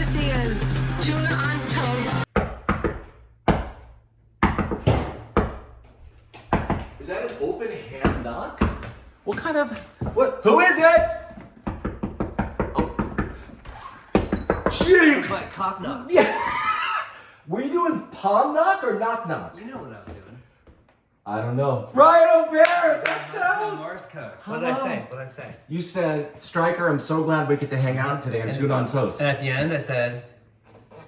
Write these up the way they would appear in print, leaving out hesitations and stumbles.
This is Tuna on Toast. Is that an open hand knock? What kind of... What? Who is it? Oh. Gee. It's like cock knock. Yeah. Were you doing palm knock or knock knock? You know what I was doing. I don't know. Brian Aubert! Morse code. What did I say? What did I say? You said, Stryker, I'm so glad we get to hang out today and Tuna on Toast. And at the end I said,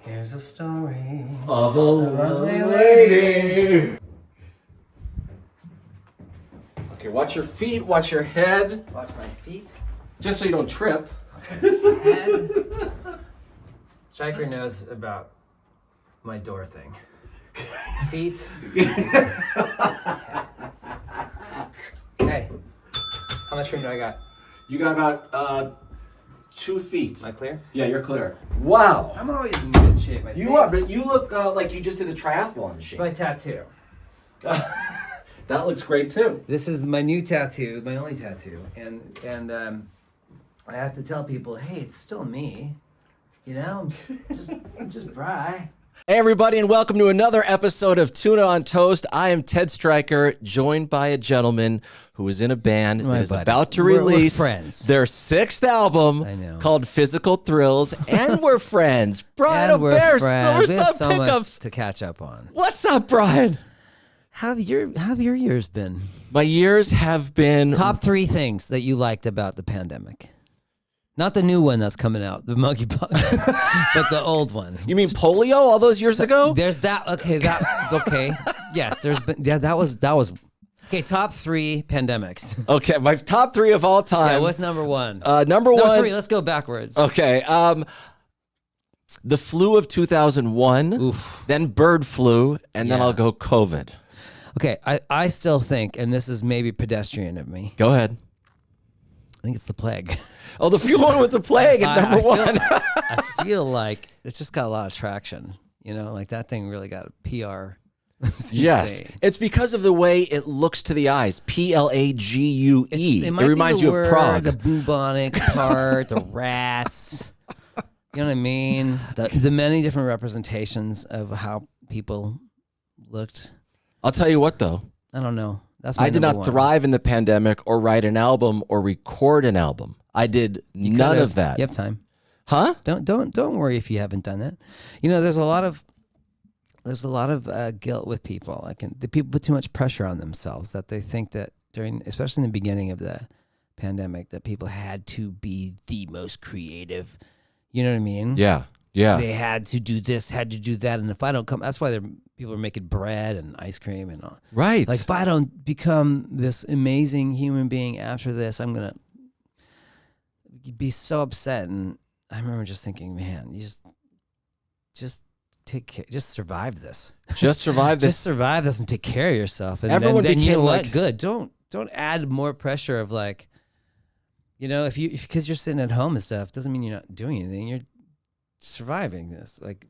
here's a story Of a lovely lady. Okay, watch your feet, watch your head. Watch my feet. Just so you don't trip. Head. Stryker knows about my door thing. Feet. Hey, how much room do I got? You got about 2 feet. Am I clear? Yeah, you're clear. Wow. I'm always in good shape. You are, but you look like you just did a triathlon shape. My tattoo. That looks great too. This is my new tattoo, my only tattoo, and I have to tell people, hey, it's still me. You know, I'm just Bri. Hey everybody, and welcome to another episode of Tuna on Toast. I am Ted Stryker, joined by a gentleman who is in a band that is about to release their 6th album called Physical Thrills, and we're friends. Brian Aubert, Silversun Pickups. Much to catch up on. What's up, Brian? How have your years been? My years have been... Top 3 things that you liked about the pandemic. Not the new one that's coming out, the monkeypox, but the old one. You mean polio all those years ago? There's that. Okay, okay. Yes, there's been. Yeah, that was. Okay, top 3 pandemics. Okay, my top 3 of all time. Yeah, what's number 1? Number 1. 3. Let's go backwards. Okay. The flu of 2001. Oof. Then bird flu, and then Yeah. I'll go COVID. Okay, I still think, and this is maybe pedestrian of me. Go ahead. I think it's the plague. Oh, the few one with the plague at number 1. I feel like it's just got a lot of traction. You know, like that thing really got a PR. Yes, it's because of the way it looks to the eyes. Plague. It reminds you of Prague. The bubonic part, the rats. You know what I mean? The many different representations of how people looked. I'll tell you what, though. I don't know. That's my I did not number 1. thrive in the pandemic or write an album or record an album. I did none of that. You have time. Huh? Don't worry if you haven't done that. You know, there's a lot of guilt with people. The people put too much pressure on themselves that they think that especially in the beginning of the pandemic, that people had to be the most creative. You know what I mean? Yeah. Yeah. They had to do this, had to do that, and if I don't come, that's why people are making bread and ice cream and all. Right. Like if I don't become this amazing human being after this, I'm gonna be so upset. And I remember just thinking, man, you just take care, just survive this. Just survive this. Just survive this and take care of yourself. And Everyone then you know became what? like, Good. Don't add more pressure of like, you know, because you're sitting at home and stuff doesn't mean you're not doing anything. You're surviving this. Like,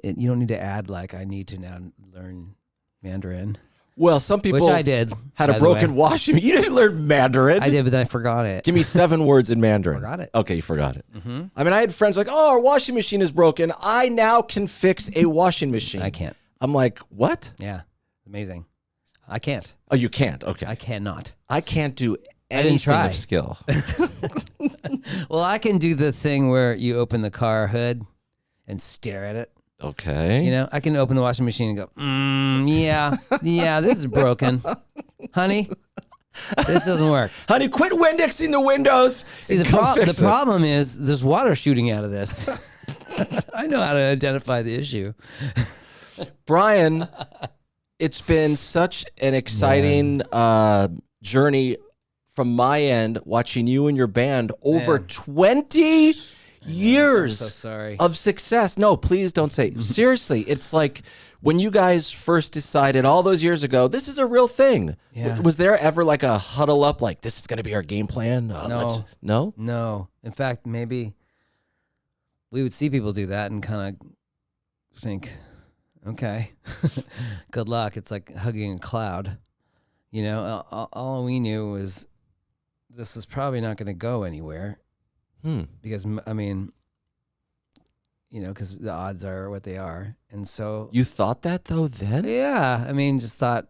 you don't need to add like I need to now learn Mandarin. Well, some people Which I did, had a broken washing machine. You didn't learn Mandarin. I did, but then I forgot it. Give me 7 words in Mandarin. Forgot it. Okay, you forgot it. Mm-hmm. I mean, I had friends like, oh, our washing machine is broken. I now can fix a washing machine. I can't. I'm like, what? Yeah, amazing. I can't. Oh, you can't? Okay. I cannot. I can't do I didn't anything try. of skill. Well, I can do the thing where you open the car hood and stare at it. Okay. You know, I can open the washing machine and go, yeah, this is broken. Honey, this doesn't work. Honey, quit Windexing the windows. See, the problem is there's water shooting out of this. I know how to identify the issue. Brian, it's been such an exciting journey from my end, watching you and your band over 20 years I'm so sorry. of success. No, please don't say it. Seriously, it's like when you guys first decided all those years ago, this is a real thing. Yeah. Was there ever like a huddle up, like this is going to be our game plan? No. No. In fact, maybe we would see people do that and kind of think, okay, good luck. It's like hugging a cloud. You know, all we knew was this is probably not going to go anywhere. Because, I mean, because the odds are what they are. And so You thought that though then? yeah, I mean, just thought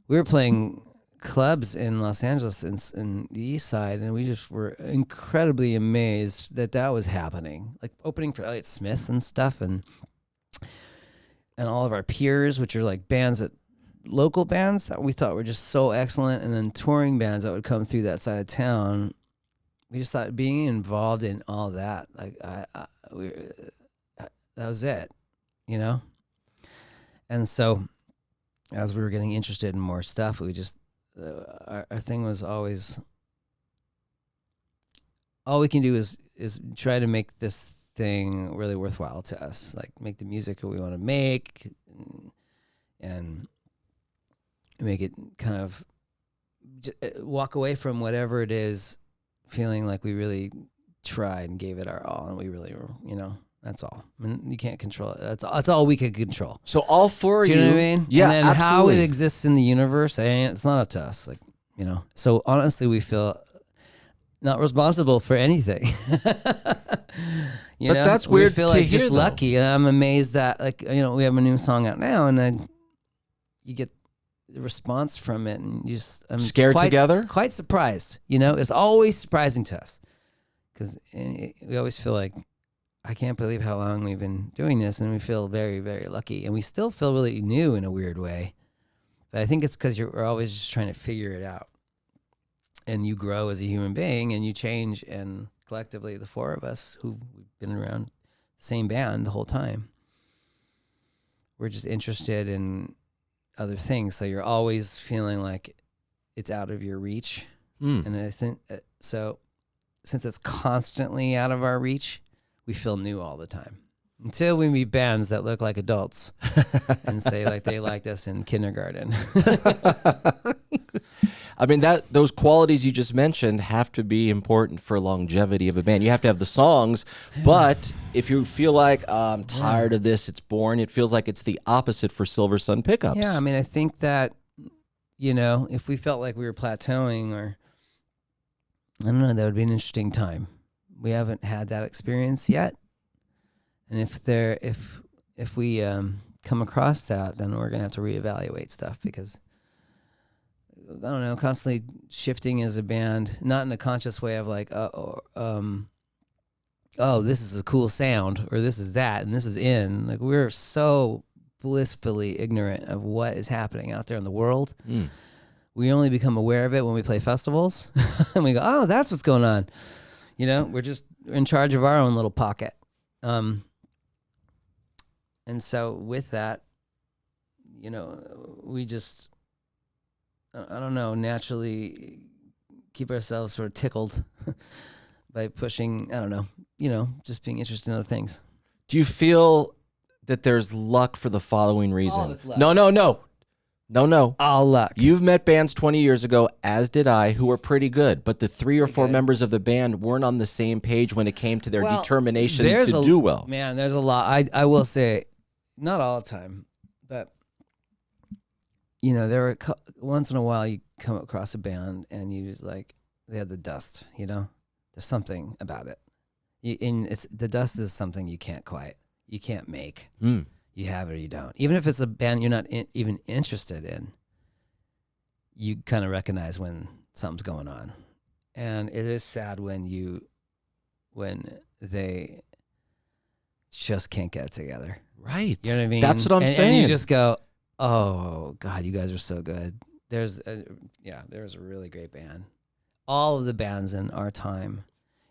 we were playing clubs in Los Angeles in the East Side, and we just were incredibly amazed that was happening. Like opening for Elliott Smith and stuff, and all of our peers, which are like local bands that we thought were just so excellent, and then touring bands that would come through that side of town. We just thought being involved in all that, like that was it, And so, as we were getting interested in more stuff, we just our thing was always all we can do is try to make this thing really worthwhile to us, like make the music that we want to make, and make it kind of walk away from whatever it is, feeling like we really tried and gave it our all, and we really were, that's all. I mean, you can't control it. That's all we could control. So all four of you. Do you know what I mean? Yeah, and then absolutely. how it exists in the universe, it's not up to us. Like, So honestly, we feel not responsible for anything. But that's weird. We feel to like hear, just though. lucky, and I'm amazed that we have a new song out now, and then you get the response from it, and I'm Scared together? quite surprised. It's always surprising to us because we always feel like, I can't believe how long we've been doing this, and we feel very, very lucky, and we still feel really new in a weird way. But I think it's because we're always just trying to figure it out, and you grow as a human being, and you change, and collectively, the four of us who've been around the same band the whole time, we're just interested in other things. So you're always feeling like it's out of your reach, and I think so. Since it's constantly out of our reach, we feel new all the time until we meet bands that look like adults and say like they liked us in kindergarten. I mean, those qualities you just mentioned have to be important for longevity of a band. You have to have the songs, but if you feel like I'm tired of this, it's boring, it feels like it's the opposite for Silversun Pickups. Yeah, I mean, I think that, if we felt like we were plateauing, or I don't know, that would be an interesting time. We haven't had that experience yet, and if we come across that, then we're gonna have to reevaluate stuff, because I don't know, constantly shifting as a band, not in a conscious way of like, this is a cool sound, or this is that, and this is in. Like, we're so blissfully ignorant of what is happening out there in the world. We only become aware of it when we play festivals, and we go, oh, that's what's going on. We're just in charge of our own little pocket. And so with that, we just, I don't know, naturally keep ourselves sort of tickled by pushing, I don't know, just being interested in other things. Do you feel that there's luck for the following reason? All of it's luck. No. All luck. You've met bands 20 years ago, as did I, who were pretty good, but the 3 or 4 members of the band weren't on the same page when it came to their determination to do well. Man, there's a lot. I will say, not all the time, but there were once in a while you come across a band and you just like, they had the dust. There's something about it. The dust is something you can't make. You have it or you don't. Even if it's a band you're not even interested in, you kind of recognize when something's going on. And it is sad when they just can't get it together. Right. You know what I mean? That's what I'm saying. And you just go, oh, God, you guys are so good. There's a really great band. All of the bands in our time,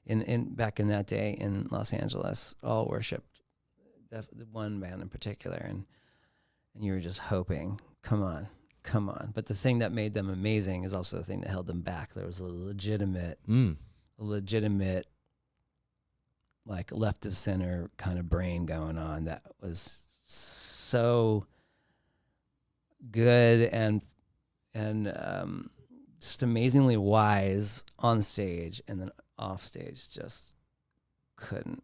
back in that day in Los Angeles, all worshipped the one band in particular, and you were just hoping, come on. But the thing that made them amazing is also the thing that held them back. There was a legitimate, like left of center kind of brain going on that was so good and just amazingly wise on stage, and then off stage just couldn't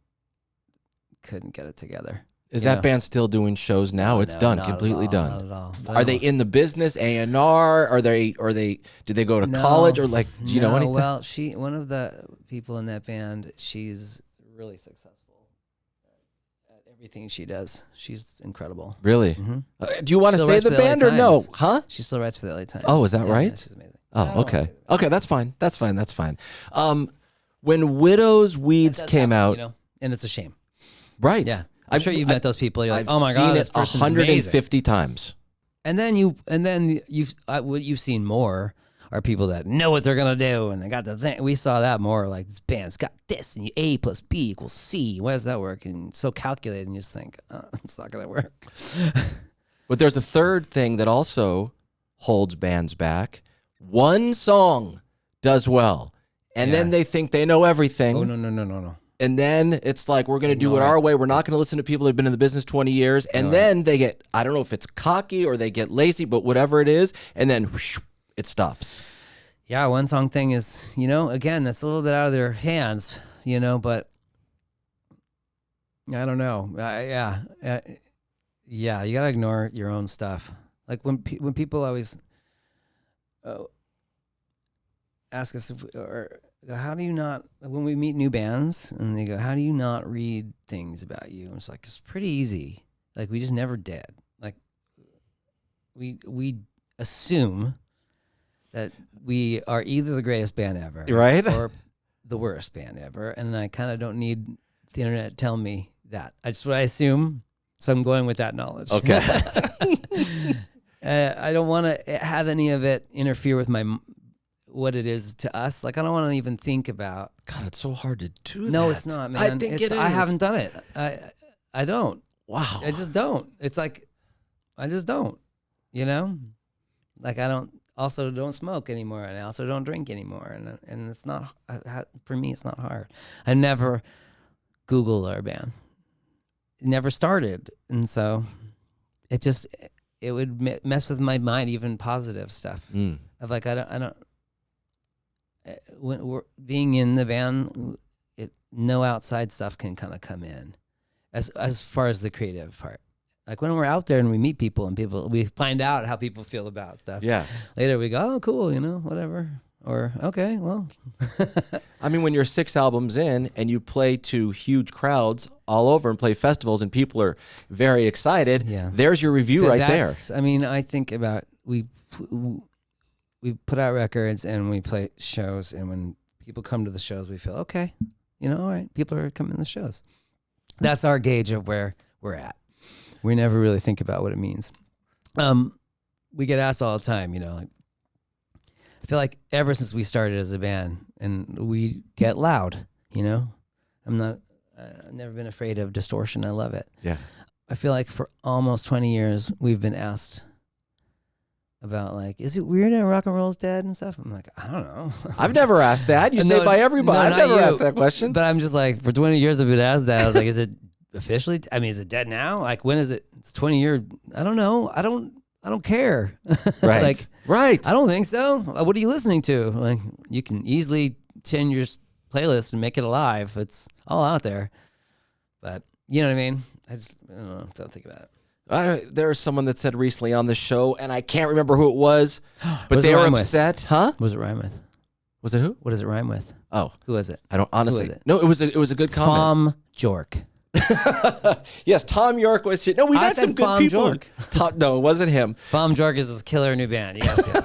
get it together. Is that band still doing shows now? It's done, completely done. Not at all. Are they in the business, A&R? Are they? Did they go to college, or like? Do you know anything? Well, one of the people in that band, she's really successful everything she does. She's incredible. Really? Do you want to say the band or no? Huh? She still writes for the LA Times. Oh, is that right? Yeah, she's amazing. Oh, okay. Okay, that's fine. That's fine. That's fine. When Widow's Weeds came out, and it's a shame. Right? Yeah, I'm sure you've met those people. You're like, I've oh my god, seen this it person's 150 amazing. times. And then what you've seen more are people that know what they're gonna do, and they got the thing. We saw that more, like this band's got this, and A plus B equals C. Why does that work? And so calculated, and you just think, it's not gonna work. But there's a third thing that also holds bands back. One song does well, and then they think they know everything. Oh no. And then it's like, we're going to do it our way. We're not going to listen to people that have been in the business 20 years. And then they get, I don't know if it's cocky or they get lazy, but whatever it is. And then whoosh, it stops. Yeah, one song thing is, again, that's a little bit out of their hands, but I don't know. Yeah, you got to ignore your own stuff. Like when people always ask us, how do you not, when we meet new bands and they go, how do you not read things about you? And it's like, it's pretty easy. Like we just never did. Like we assume that we are either the greatest band ever, right, or the worst band ever. And I kind of don't need the internet to tell me that. That's what I assume. So I'm going with that knowledge. Okay. I don't want to have any of it interfere with what it is to us. Like I don't want to even think about. God, it's so hard to do that. No, it's not, man. I think it is. I haven't done it. I don't. Wow. I just don't. It's like I just don't. Like I don't smoke anymore, and I also don't drink anymore, and it's not for me. It's not hard. I never Googled our band. It never started, and so it would mess with my mind, even positive stuff of like I don't. When we're being in the band, no outside stuff can kind of come in, as far as the creative part. Like when we're out there and we meet people and we find out how people feel about stuff. Yeah. Later we go, oh, cool, whatever. Or, okay, well. I mean, when you're 6 albums in and you play to huge crowds all over and play festivals and people are very excited, there's your review right there. I mean, I think about, we put out records and we play shows, and when people come to the shows, we feel, okay, all right, people are coming to the shows. That's our gauge of where we're at. We never really think about what it means. We get asked all the time, like, I feel like ever since we started as a band, and we get loud, I've never been afraid of distortion. I love it. Yeah. I feel like for almost 20 years, we've been asked about, like, is it weird that rock and roll's dead and stuff? I'm like, I don't know. I've never asked that. You say by everybody. I've never asked that question. But I'm just like, for 20 years I've been asked that. I was like, is it officially? Is it dead now? Like, when is it? It's 20 years. I don't know. I don't care. Right. Right. I don't think so. What are you listening to? Like, you can easily change your playlist and make it alive. It's all out there. But you know what I mean? I don't know. Don't think about it. There was someone that said recently on the show, and I can't remember who it was, but they were upset. Huh? What does it rhyme with? Was it who? What does it rhyme with? Oh. Who was it? I don't honestly. Who was it? No, it was a good comment. Tom York. Yes, Tom York was here. No, we got some good Tom people. York. No, it wasn't him. Tom York is this killer new band. You guys see it.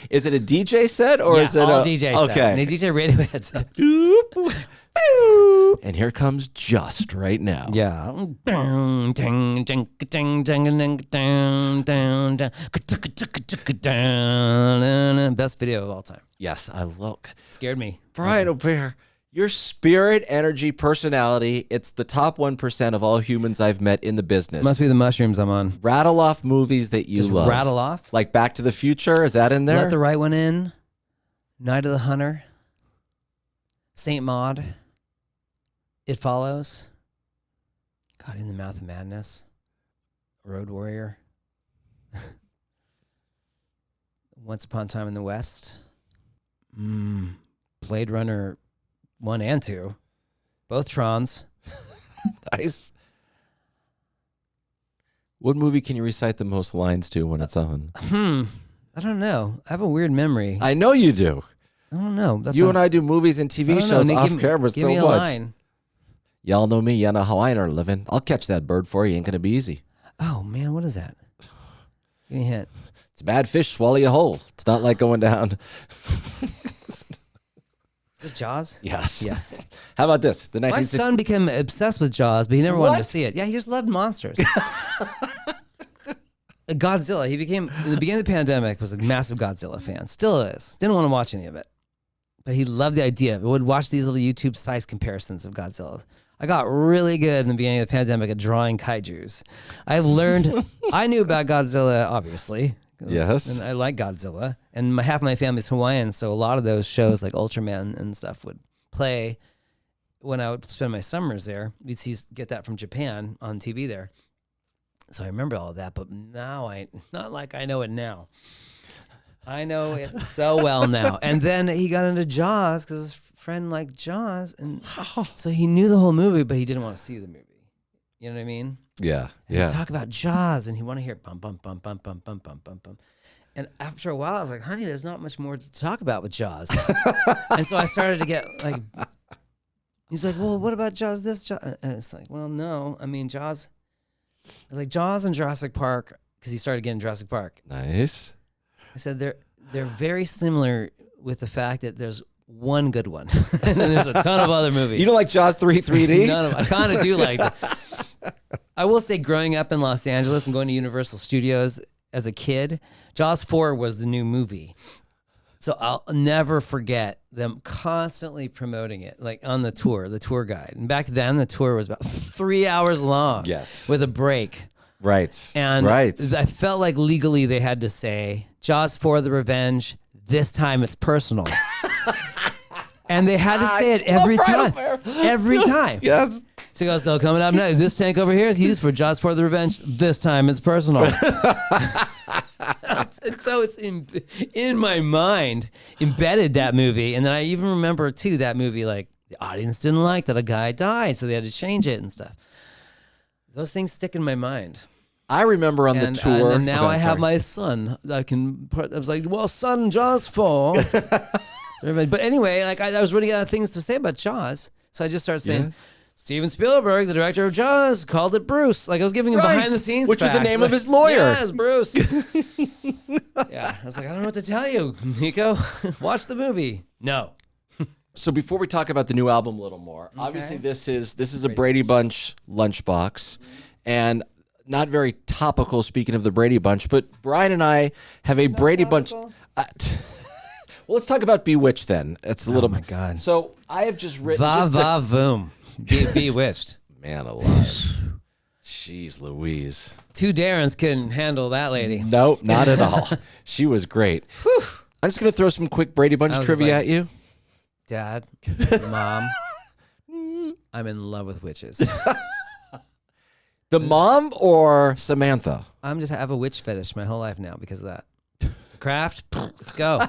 Is it a DJ set or is it all a DJ set? Okay. And a DJ Radiohead set. And here comes Just right now. Yeah. Best video of all time. Yes, I look. Scared me. Brian Aubert, your spirit, energy, personality, it's the top 1% of all humans I've met in the business. Must be the mushrooms I'm on. Rattle off movies that you Just love. rattle off? Like Back to the Future, is that in there? Let the Right One In. Night of the Hunter. Saint Maud. It Follows. God, In the Mouth of Madness. Road Warrior. Once Upon a Time in the West. Blade Runner 1 and 2. Both Trons. Nice. What movie can you recite the most lines to when it's on? I don't know. I have a weird memory. I know you do. I don't know. You and I do movies and TV shows off camera so give me a much. line. Y'all know me. Y'all know how I earn a living. I'll catch that bird for you. Ain't going to be easy. Oh, man, what is that? Give me a hint. It's a bad fish, swallow you whole. It's not like going down. Is it Jaws? Yes. Yes. How about this? The My son became obsessed with Jaws, but he never wanted to see it. Yeah, he just loved monsters. Godzilla. He became, in the beginning of the pandemic, was a massive Godzilla fan. Still is. Didn't want to watch any of it. But he loved the idea. He would watch these little YouTube size comparisons of Godzilla. I got really good in the beginning of the pandemic at drawing kaijus. I've learned, I knew about Godzilla, obviously. Yes. And I like Godzilla. And half my family's Hawaiian, so a lot of those shows like Ultraman and stuff would play when I would spend my summers there. We'd get that from Japan on TV there. So I remember all of that, but now not like I know it now. I know it so well now. And then he got into Jaws because his friend liked Jaws, and so he knew the whole movie, but he didn't want to see the movie. You know what I mean? Yeah. And he'd talk about Jaws, and he wanted to hear bum bum bum bum bum bum bum bum bum. And after a while, I was like, "Honey, there's not much more to talk about with Jaws." And so I started to get like, he's like, "Well, what about Jaws? This Jaws?" And it's like, "Well, no, I mean Jaws." I was like, Jaws and Jurassic Park, because he started getting Jurassic Park. Nice. I said they're very similar with the fact that there's one good one, and then there's a ton of other movies. You don't like Jaws 3D? None of them. I kind of do like it. I will say, growing up in Los Angeles and going to Universal Studios as a kid, Jaws 4 was the new movie. So I'll never forget them constantly promoting it, like on the tour guide. And back then, the tour was about 3 hours long. Yes. With a break. Right. And right. I felt like legally they had to say, Jaws 4, The Revenge, this time it's personal. And they had to say it every time. Every time. Yes. So he goes, so coming up now, this tank over here is used for Jaws 4, The Revenge, this time it's personal. And so it's in my mind, embedded, that movie. And then I even remember, too, that movie, like, the audience didn't like that a guy died, so they had to change it and stuff. Those things stick in my mind. I remember on the tour. And now I have my son. I was like, well, son, Jaws 4. But anyway, like I was running out of things to say about Jaws. So I just started saying, Steven Spielberg, the director of Jaws, called it Bruce. Like I was giving him behind the scenes which facts. was the name of his lawyer. Yeah, it's Bruce. Yeah, I was like, I don't know what to tell you, Nico. Watch the movie. No. So before we talk about the new album a little more, obviously this is a Brady Bunch lunchbox, and not very topical. Speaking of the Brady Bunch, but Brian and I have a Brady Bunch. Well, let's talk about Bewitched then. It's a little. Oh my God! So I have just written. Voom. Bewitched. Man alive. Jeez Louise. Two Darrens couldn't handle that lady. Nope, not at all. She was great. Whew. I'm just going to throw some quick Brady Bunch trivia at you. Dad, Mom, I'm in love with witches. The mom or Samantha? I have a witch fetish my whole life now because of that. Craft, let's go.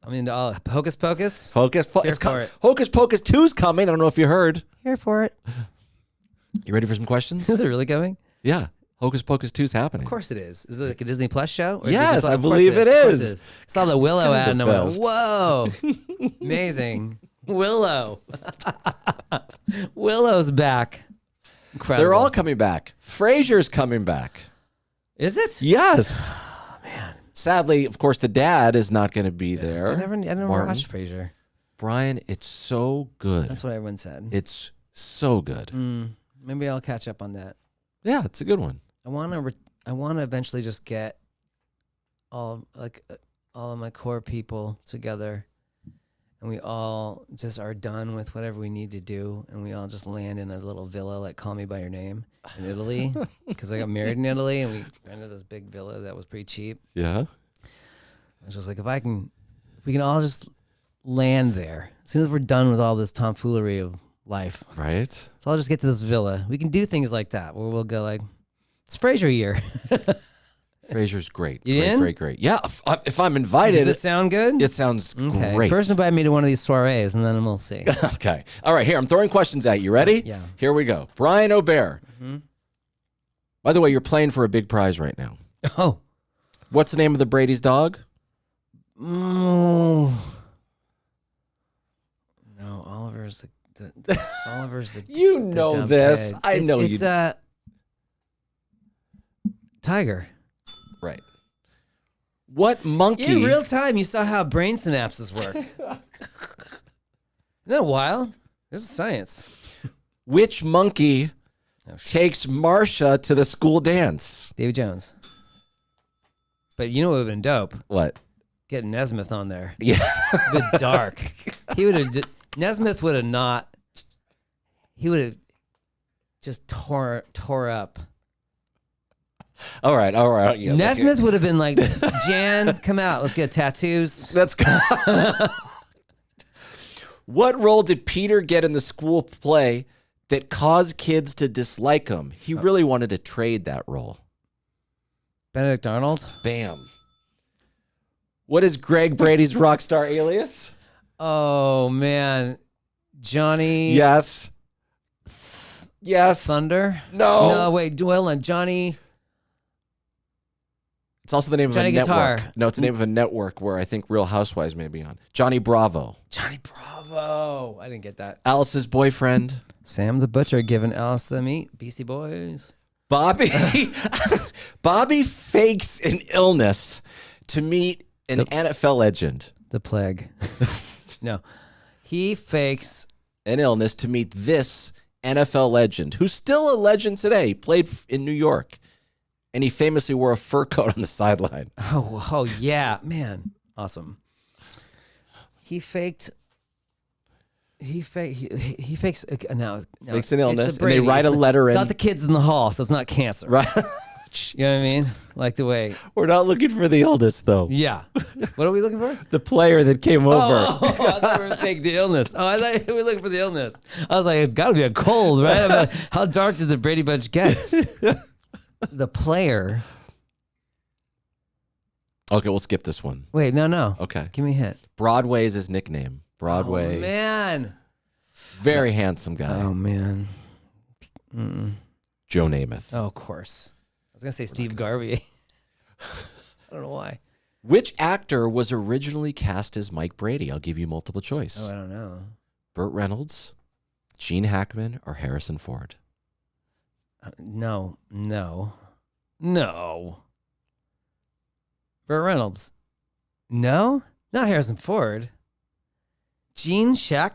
I mean, Hocus Pocus. Hocus Pocus. Hocus Pocus 2's coming. I don't know if you heard. Here for it. You ready for some questions? Is it really coming? Yeah. Hocus Pocus 2's happening. Of course it is. Is it like a Disney Plus show? Yes, I believe it is. I saw the Willow ad and I went, whoa, amazing. Willow. Willow's back. Incredible. They're all coming back. Frasier's coming back. Is it? Yes. Oh, man. Sadly, of course, the dad is not going to be there. I never watched Frasier. Brian, it's so good. That's what everyone said. It's so good. Maybe I'll catch up on that. Yeah, it's a good one. I want to eventually just get all of my core people together, and we all just are done with whatever we need to do, and we all just land in a little villa like Call Me by Your Name in Italy, because I got married in Italy, and we rented this big villa that was pretty cheap. Yeah. I was just like, if we can all just land there as soon as we're done with all this tomfoolery of life. Right. So I'll just get to this villa. We can do things like that where we'll go like, it's Frasier year. Frasier's great. You in? Great. Yeah, if I'm invited. Does it sound good? It sounds great. First invite me to one of these soirees, and then we'll see. Okay. All right, here, I'm throwing questions at you. Ready? Yeah. Here we go. Brian Aubert. By the way, you're playing for a big prize right now. Oh. What's the name of the Brady's dog? No, Oliver is the Oliver's the You the know dumb this. kid. I know it's you. Tiger. Right. What monkey? In real time, you saw how brain synapses work. Isn't that wild? This is science. Which monkey takes Marsha to the school dance? Davy Jones. But you know what would have been dope? What? Getting Nesmith on there. Yeah. Been dark. He would have. Nesmith would have not. He would have just tore up. All right. Yeah, Nesmith would have been like, Jan, come out. Let's get tattoos. That's good. What role did Peter get in the school play that caused kids to dislike him? He really wanted to trade that role. Benedict Arnold. Bam. What is Greg Brady's rock star alias? Oh, man. Johnny. Yes. Yes. Thunder? No. No, wait. Dwell on Johnny. It's also the name Johnny of a Guitar. network. No, it's the name of a network where I think Real Housewives may be on. Johnny Bravo. Johnny Bravo. I didn't get that. Alice's boyfriend. Sam the Butcher giving Alice the meat. Beastie Boys. Bobby. Bobby fakes an illness to meet an NFL legend. The plague. No. He fakes An illness to meet this NFL legend, who's still a legend today. He played in New York, and he famously wore a fur coat on the sideline. Oh yeah, man, awesome. He fakes. No, Fakes an illness, it's the and they Brady's. write a letter It's in. not the kids in the hall, so it's not cancer. Right? You know what I mean? Like the way. We're not looking for the illness, though. Yeah. What are we looking for? The player that came over. Oh, I thought we were taking the illness. Oh, I thought we were looking for the illness. I was like, it's got to be a cold, right? I'm like, how dark did the Brady Bunch get? The player. Okay, we'll skip this one. Wait, no. Okay. Give me a hint. Broadway is his nickname. Broadway. Oh, man. Very handsome guy. Oh, man. Joe Namath. Oh, of course. I was going to say Steve Garvey. I don't know why. Which actor was originally cast as Mike Brady? I'll give you multiple choice. Oh, I don't know. Burt Reynolds, Gene Hackman, or Harrison Ford? No. Burt Reynolds. No? Not Harrison Ford. Gene Shalit?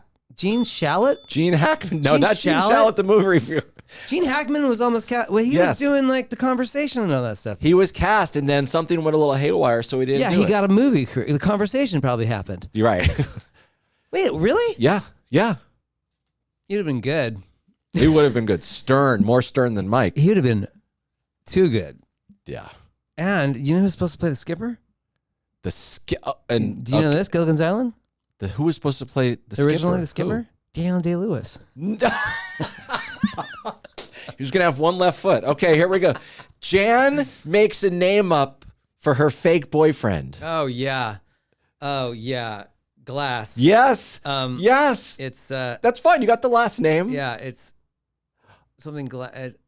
Gene Hackman. No, Gene not Gene Shalit? Shalit, the movie review. Gene Hackman was almost cast. Well, he was doing like the conversation and all that stuff. He was cast, and then something went a little haywire, so he didn't do he it. got a movie. The conversation probably happened. You're right. Wait, really? Yeah. You'd have been good. He would have been good. Stern, more stern than Mike. He would have been too good. Yeah. And you know who's supposed to play the skipper? And Do you know this? Gilligan's Island? Who was supposed to play the skipper? Originally the skipper? Daniel Day-Lewis. He was going to have one left foot. Okay, here we go. Jan makes a name up for her fake boyfriend. Oh, yeah. Glass. Yes. Yes. It's That's fine. You got the last name. yeah, it's something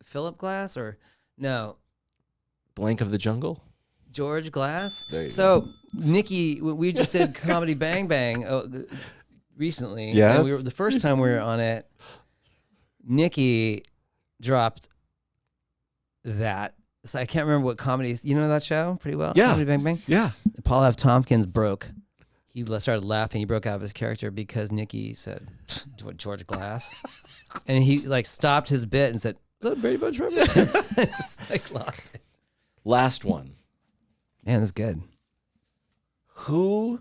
Philip Glass or no, Blank of the Jungle. George Glass. There you so Nikki, we just did Comedy Bang Bang recently. Yes. And the first time we were on it, Nikki dropped that. So I can't remember what comedy. You know that show pretty well. Yeah. Comedy Bang Bang. Yeah. Paul F. Tompkins broke. He started laughing. He broke out of his character because Nikki said George Glass, and he like stopped his bit and said, "Is that Brady Bunch Trivia?" Just like lost it. Last one. Man, that's good. Who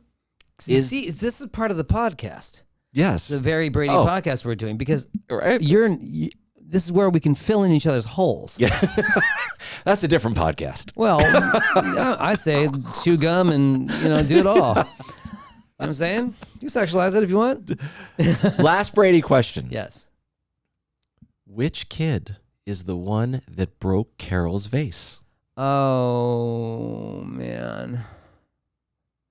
See, this is part of the podcast. Yes. The very Brady podcast we're doing because Right. this is where we can fill in each other's holes. Yeah. That's a different podcast. Well, I say chew gum and do it all. You know what I'm saying? You sexualize it if you want. Last Brady question. Yes. Which kid is the one that broke Carol's vase? Oh, man.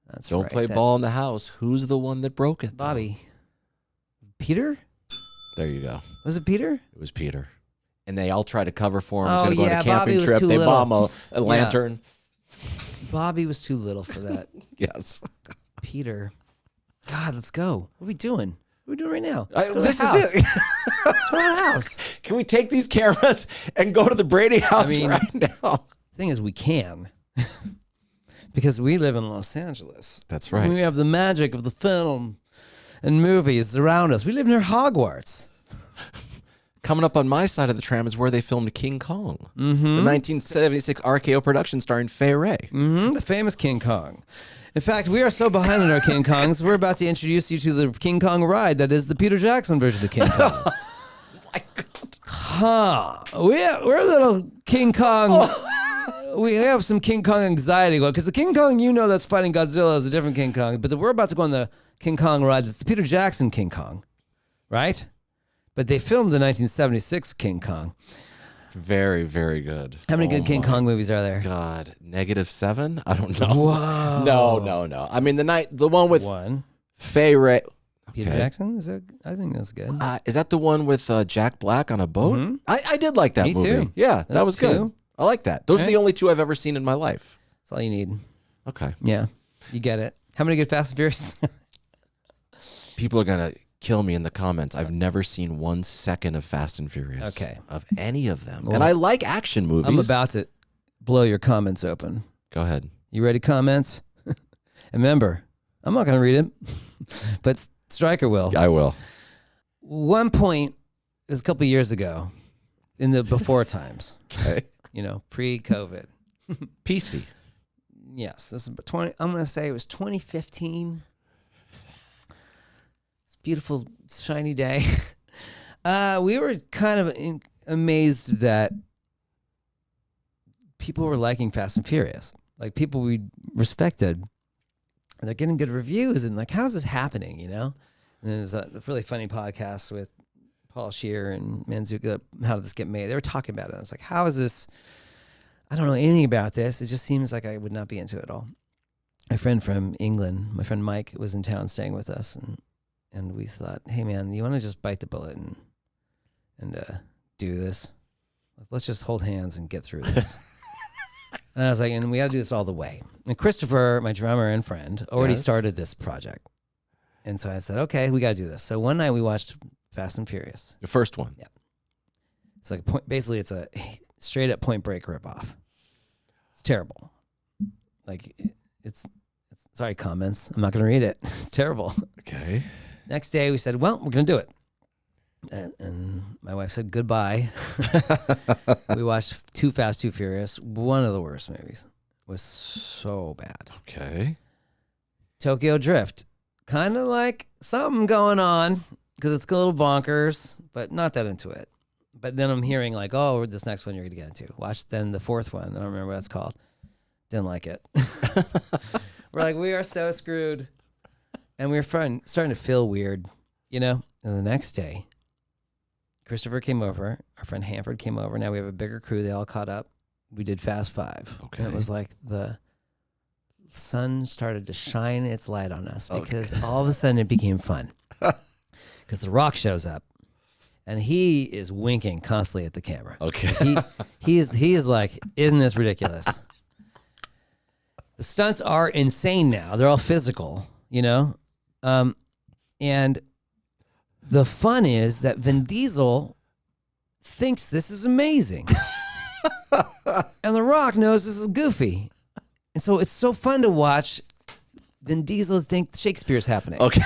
That's Don't right. play ball in the house. Who's the one that broke it? though? Bobby. Peter? There you go. Was it Peter? It was Peter. And they all try to cover for him. Oh, He's going to go yeah, on a camping Bobby was trip. too They little. bomb a lantern. Bobby was too little for that. Yes. Peter. God, let's go. What are we doing? What are we doing right now? This is it. Let's go to the house. Can we take these cameras and go to the Brady house right now? The thing is, we can. Because we live in Los Angeles. That's right. We have the magic of the film and movies around us. We live near Hogwarts. Coming up on my side of the tram is where they filmed King Kong. The 1976 RKO production starring Fay Wray. The famous King Kong. In fact, we are so behind on our King Kongs, we're about to introduce you to the King Kong ride that is the Peter Jackson version of King Kong. Oh my God. Huh. We're a little King Kong. We have some King Kong anxiety going because the King Kong that's fighting Godzilla is a different King Kong, but we're about to go on the King Kong ride. It's the Peter Jackson King Kong, right? But they filmed the 1976 King Kong. It's very, very good. How many good King Kong movies are there? God, -7? I don't know. Whoa. No. I mean, the one with Fay Wray. Peter Jackson? I think that's good. Is that the one with Jack Black on a boat? I did like that movie. Me too. Yeah, that was good. I like that. Those are the only two I've ever seen in my life. That's all you need. Okay. Yeah, you get it. How many good Fast and Furious? People are going to kill me in the comments. I've never seen 1 second of Fast and Furious. Okay. Of any of them. Well, and I like action movies. I'm about to blow your comments open. Go ahead. You ready, comments? And remember, I'm not going to read it, but Stryker will. I will. One point, it was a couple years ago, in the before times. Okay. Pre-COVID. PC. Yes, this is 20. I'm going to say it was 2015. It's a beautiful, shiny day. We were kind of amazed that people were liking Fast and Furious. Like people we respected. And they're getting good reviews. And like, how's this happening, And there's a really funny podcast with Paul Scheer and Manzuka, how did this get made? They were talking about it. I was like, how is this? I don't know anything about this. It just seems like I would not be into it at all. My friend from England, my friend Mike, was in town staying with us, and we thought, hey man, you want to just bite the bullet and do this? Let's just hold hands and get through this. And I was like, and we got to do this all the way. And Christopher, my drummer and friend, already started this project. And so I said, okay, we got to do this. So one night we watched Fast and Furious. The first one. Yeah. It's like basically it's a straight up Point Break ripoff. It's terrible. Like it's sorry, comments. I'm not going to read it. It's terrible. Okay. Next day we said, well, we're going to do it. And my wife said goodbye. We watched Too Fast, Too Furious. One of the worst movies. It was so bad. Okay. Tokyo Drift. Kind of like something going on because it's a little bonkers, but not that into it. But then I'm hearing like, oh, this next one you're going to get into. Watch then the fourth one. I don't remember what it's called. Didn't like it. We're like, we are so screwed. And we were starting to feel weird, And the next day, Christopher came over. Our friend Hanford came over. Now we have a bigger crew. They all caught up. We did Fast 5. Okay. And it was like the sun started to shine its light on us because all of a sudden it became fun. Because The Rock shows up. And he is winking constantly at the camera. Okay. He is like, isn't this ridiculous? The stunts are insane now. They're all physical, And the fun is that Vin Diesel thinks this is amazing. And The Rock knows this is goofy. And so it's so fun to watch Vin Diesel think Shakespeare's happening. Okay.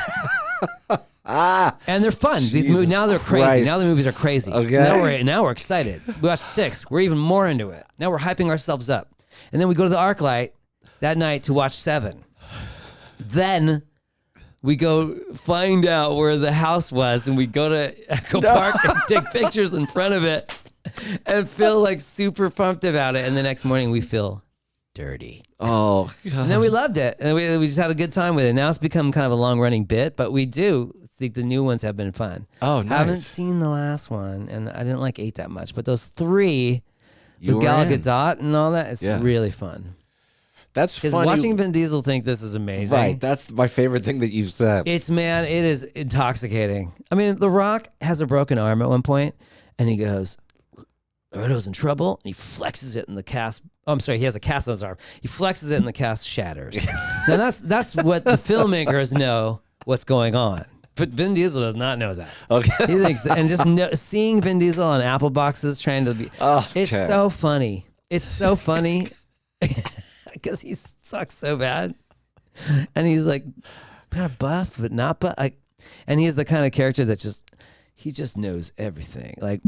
And they're fun. These movies now they're crazy. Now the movies are crazy. Okay. Now we're excited. We watched 6. We're even more into it. Now we're hyping ourselves up. And then we go to the ArcLight that night to watch 7. Then we go find out where the house was, and we go to Echo Park and take pictures in front of it and feel like super pumped about it. And the next morning we feel dirty. Oh, God. And then we loved it. And we just had a good time with it. Now it's become kind of a long-running bit, but we do think the new ones have been fun. Oh, nice. I haven't seen the last one, and I didn't like 8 that much. But those 3 with Gal Gadot and all that, it's really fun. That's funny. Because watching Vin Diesel think this is amazing. Right. That's my favorite thing that you've said. It is intoxicating. I mean, The Rock has a broken arm at one point, and he goes, Laredo's in trouble, and he flexes it in the cast. Oh, I'm sorry, he has a cast on his arm. He flexes it and the cast shatters. Now that's what the filmmakers know what's going on. But Vin Diesel does not know that. Okay. He thinks that, and just seeing Vin Diesel on Apple boxes trying to be, it's so funny. It's so funny because he sucks so bad, and he's like kind of buff but not buff. And he's the kind of character that he just knows everything. Like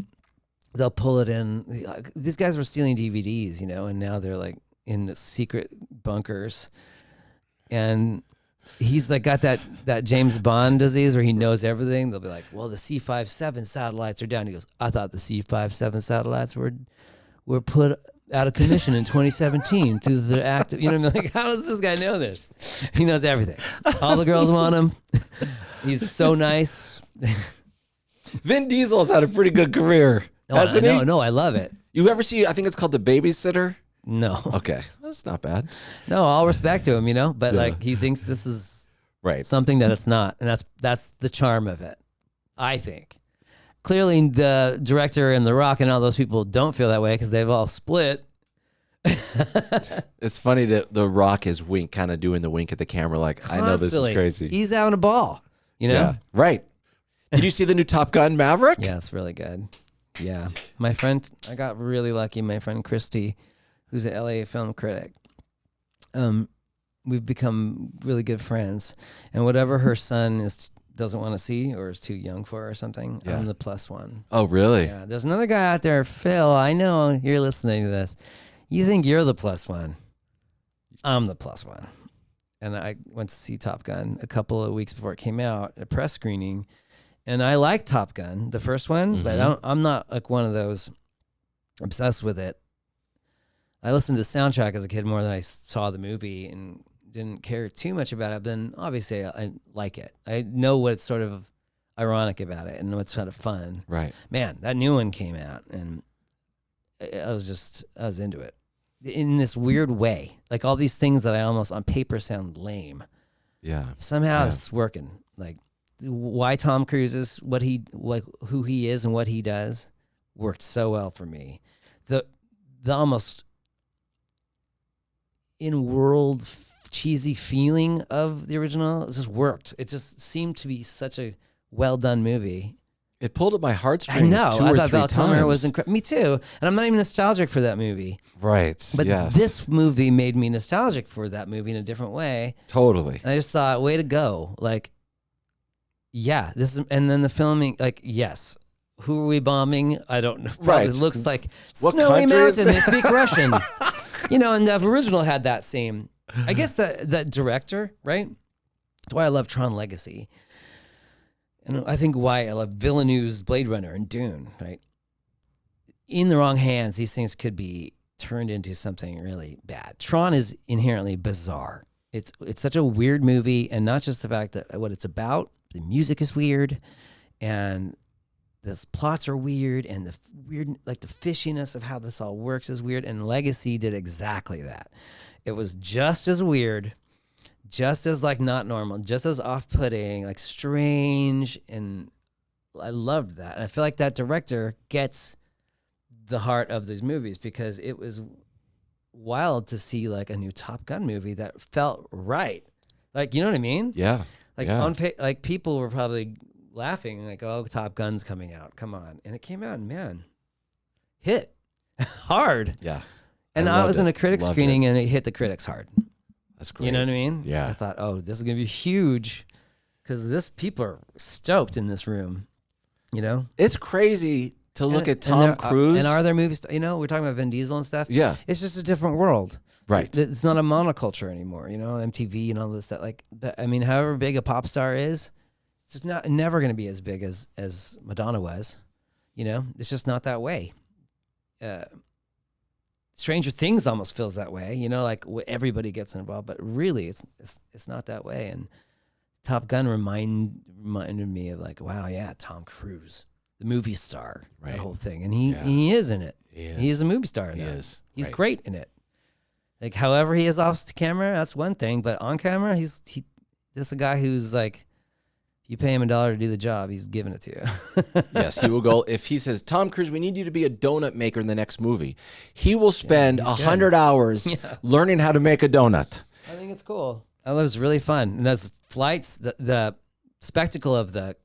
they'll pull it in. Like, these guys were stealing DVDs, and now they're like in secret bunkers, and he's like got that James Bond disease where he knows everything. They'll be like, well, the C-57 satellites are down. He goes, I thought the C-57 satellites were put out of commission in 2017 through the act. You know what I mean? Like, how does this guy know this? He knows everything. All the girls want him. He's so nice. Vin Diesel's had a pretty good career, hasn't he? No, I love it. You ever see, I think it's called The Babysitter? No. Okay. That's not bad. No, all respect to him, but like he thinks this is something that it's not. And that's the charm of it, I think. Clearly the director and The Rock and all those people don't feel that way because they've all split. It's funny that The Rock is kind of doing the wink at the camera like, constantly. I know this is crazy. He's having a ball, Yeah, right. Did you see the new Top Gun Maverick? Yeah, it's really good. Yeah. My friend, I got really lucky. My friend Christy, who's an LA film critic, we've become really good friends. And whatever her son doesn't want to see or is too young for or something, I'm the plus one. Oh, really? Yeah. There's another guy out there, Phil. I know you're listening to this. You think you're the plus one. I'm the plus one. And I went to see Top Gun a couple of weeks before it came out, a press screening. And I like Top Gun, the first one, but I'm not like one of those obsessed with it. I listened to the soundtrack as a kid more than I saw the movie and didn't care too much about it. But then obviously I like it. I know what's sort of ironic about it and what's kind of fun. Right. Man, that new one came out and I was into it in this weird way. Like all these things that I almost on paper sound lame. Yeah. Somehow it's working. Like why Tom Cruise is who he is and what he does worked so well for me. The almost in-world cheesy feeling of the original just worked. It just seemed to be such a well-done movie. It pulled at my heartstrings. I know. Two I or thought three Val Kilmer times. was incredible. Me too. And I'm not even nostalgic for that movie. Right. But yes. this movie made me nostalgic for that movie in a different way. Totally. And I just thought, way to go. Like, yeah, this is, and then the filming, like, yes. Who are we bombing? I don't know. Probably Right. looks like What snowy country is mountain. They it? speak Russian. And the original had that same. I guess that director, right? That's why I love Tron Legacy. And I think why I love Villeneuve's Blade Runner and Dune, right? In the wrong hands, these things could be turned into something really bad. Tron is inherently bizarre. It's such a weird movie, and not just the fact that what it's about, the music is weird, and the plots are weird, and the weird, like the fishiness of how this all works is weird, and Legacy did exactly that. It was just as weird, just as like not normal, just as off-putting, like strange, and I loved that. And I feel like that director gets the heart of these movies because it was wild to see like a new Top Gun movie that felt right. Like, you know what I mean? Yeah. Like like people were probably laughing like, "Oh, Top Gun's coming out. Come on." And it came out and man, hit hard. Yeah. And I was in a critic screening and it hit the critics hard. That's great. You know what I mean? Yeah. I thought, oh, this is going to be huge because people are stoked in this room, It's crazy to look at Tom Cruise. And are there movies, we're talking about Vin Diesel and stuff. Yeah. It's just a different world. Right. It's not a monoculture anymore, MTV and all this stuff. Like, however big a pop star is, it's just never going to be as big as Madonna was. It's just not that way. Stranger Things almost feels that way, like everybody gets involved, but really it's not that way. And Top Gun reminded me of like, wow, yeah, Tom Cruise, the movie star, right. that whole thing. And he is in it. He's a movie star in that. Is. He's right. great in it. Like, however he is off the camera, that's one thing, but on camera, this is a guy who's like, you pay him $1 to do the job, he's giving it to you. Yes, he will go. If he says, Tom Cruise, we need you to be a donut maker in the next movie, he will spend 100 hours learning how to make a donut. I think it's cool. That was really fun. And those flights, the spectacle of the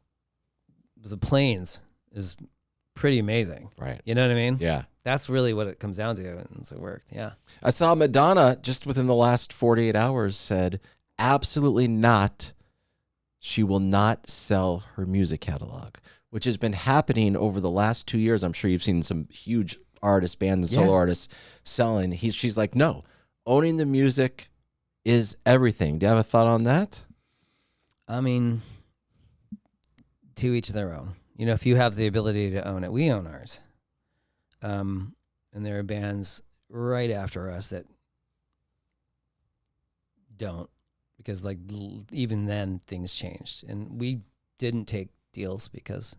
planes is pretty amazing. Right. You know what I mean? Yeah. That's really what it comes down to, and so it worked. Yeah. I saw Madonna just within the last 48 hours said, absolutely not. She will not sell her music catalog, which has been happening over the last 2 years. I'm sure you've seen some huge artists, bands, and solo artists selling. She's like, no, owning the music is everything. Do you have a thought on that? I mean, to each their own. You know, if you have the ability to own it, we own ours. And there are bands right after us that don't, because like even then things changed, and we didn't take deals because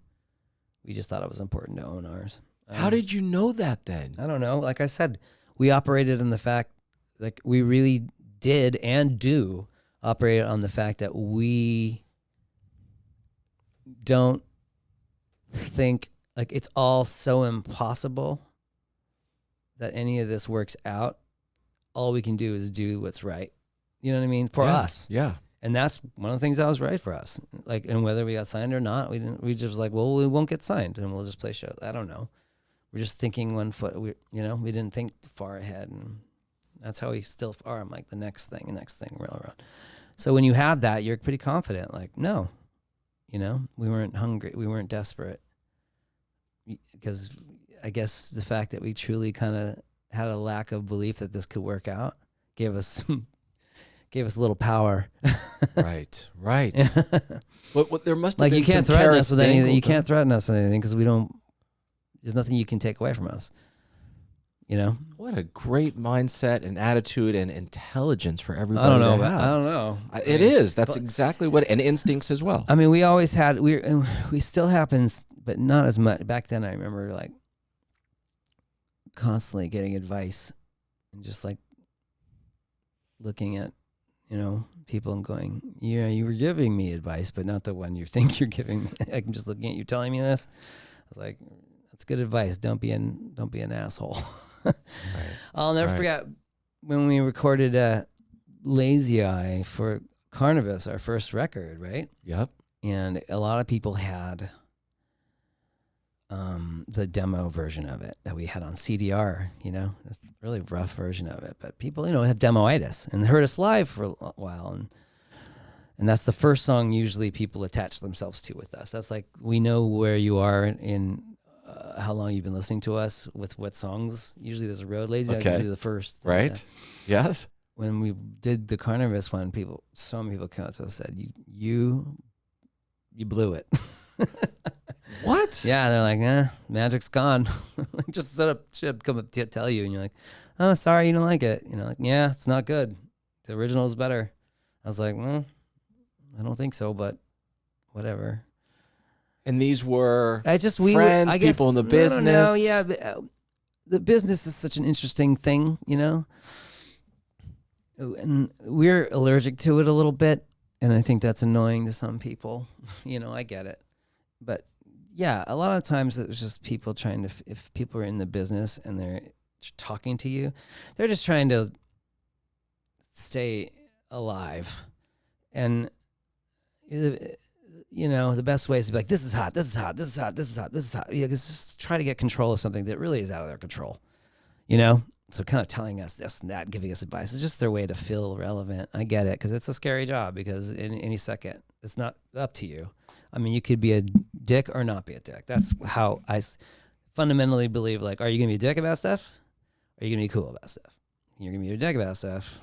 we just thought it was important to own ours. How did you know that then? I don't know. Like I said, we operated on the fact, like we really did and do operate on the fact that we don't think, like, it's all so impossible that any of this works out. All we can do is do what's right. You know what I mean? For us. Yeah. And that's one of the things that was right for us. Like, and whether we got signed or not, we just was like, well, we won't get signed and we'll just play shows. I don't know. We're just thinking 1 foot, we didn't think far ahead, and that's how we still are. I'm like, the next thing, railroad. So when you have that, you're pretty confident. Like, no, we weren't hungry. We weren't desperate, because I guess the fact that we truly kind of had a lack of belief that this could work out gave us a little power. Right. But there must have like, been you can't some threaten us with anything. You dangled. can't threaten us with anything because we don't. There's nothing you can take away from us. What a great mindset and attitude and intelligence for everybody. I don't know. to have. I don't know. It is. That's exactly what, and instincts as well. I mean, we always had. We still happens, but not as much. Back then, I remember like constantly getting advice and just like looking at people and going, yeah, you were giving me advice, but not the one you think you're giving me. I'm just looking at you telling me this. I was like, that's good advice. Don't be an asshole. Right. I'll never forget when we recorded Lazy Eye for Carnivus, our first record, right? Yep. And a lot of people had the demo version of it that we had on CDR, it's a really rough version of it. But people, have demoitis and heard us live for a while. And that's the first song usually people attach themselves to with us. That's like, we know where you are in how long you've been listening to us with what songs. Usually there's a road. Lazy Eye is usually the first. Right. Yes. When we did the Carnivus one, so many people came up to us and said, you blew it. What? Yeah, they're like, magic's gone. Just should come up to tell you, and you're like, oh, sorry, you don't like it. Like, yeah, it's not good. The original is better. I was like, well, I don't think so, but whatever. And these were friends, guess, people in the business. No, yeah, the business is such an interesting thing, and we're allergic to it a little bit, and I think that's annoying to some people. I get it, but yeah, a lot of times it was just people trying to. If people are in the business and they're talking to you, they're just trying to stay alive, and the best way is to be like, this is hot, this is hot, this is hot, this is hot, this is hot. Yeah, just try to get control of something that really is out of their control. So kind of telling us this and that, giving us advice, is just their way to feel relevant. I get it, because it's a scary job, because in any second, it's not up to you. I mean, you could be a dick or not be a dick. That's how I fundamentally believe, like, are you going to be a dick about stuff? Or are you going to be cool about stuff? You're going to be a dick about stuff.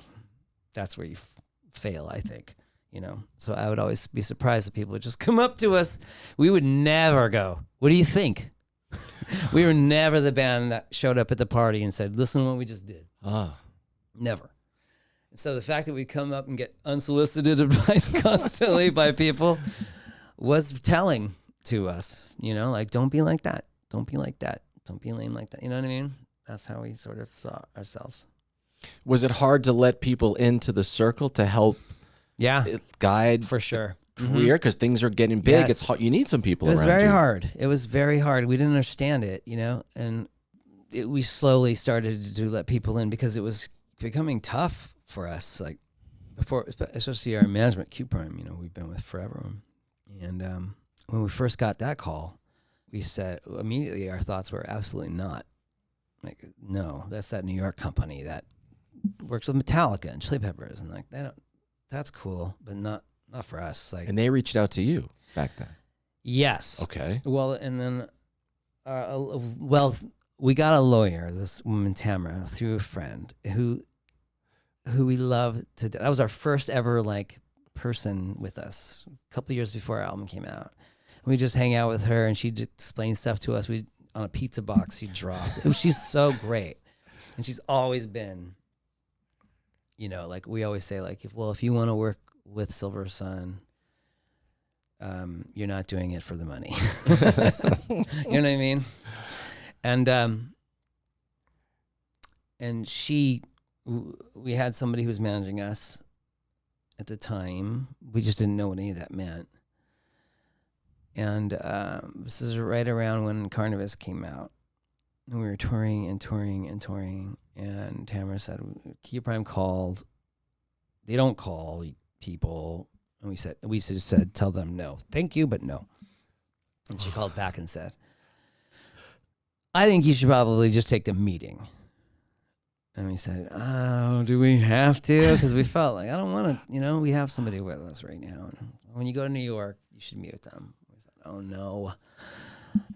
That's where you fail, I think. So I would always be surprised if people would just come up to us. We would never go, what do you think? We were never the band that showed up at the party and said, listen to what we just did. Never. And so the fact that we come up and get unsolicited advice constantly by people was telling to us, like, don't be like that. Don't be like that. Don't be lame like that. You know what I mean? That's how we sort of saw ourselves. Was it hard to let people into the circle to help guide for sure career? Because things are getting big. Yes. It's hard. You need some people around you. It was very hard. It was very hard. We didn't understand it, and we slowly started to let people in because it was becoming tough for us. Like before, especially our management, Q Prime, we've been with forever. And when we first got that call, we said immediately our thoughts were absolutely not. Like, no, that's that New York company that works with Metallica and Chili Peppers, and like that's cool, but not for us. Like, and they reached out to you back then. Yes. Okay. Well, and then, we got a lawyer, this woman Tamara, through a friend who we love to. That was our first ever like person with us. A couple of years before our album came out, and we just hang out with her, and she'd explain stuff to us. We on a pizza box, she'd draw us. She's so great, and she's always been. You know, like we always say, like if you want to work with Silversun, you're not doing it for the money. You know what I mean? And we had somebody who was managing us at the time. We just didn't know what any of that meant. And this is right around when Carnivus came out. And we were touring and touring and touring. And Tamara said, Key Prime called. They don't call people. And we just said, tell them no. Thank you, but no. And she called back and said, I think you should probably just take the meeting. And we said, oh, do we have to? Because we felt like, I don't want to, we have somebody with us right now. And when you go to New York, you should meet with them. We said, oh, no.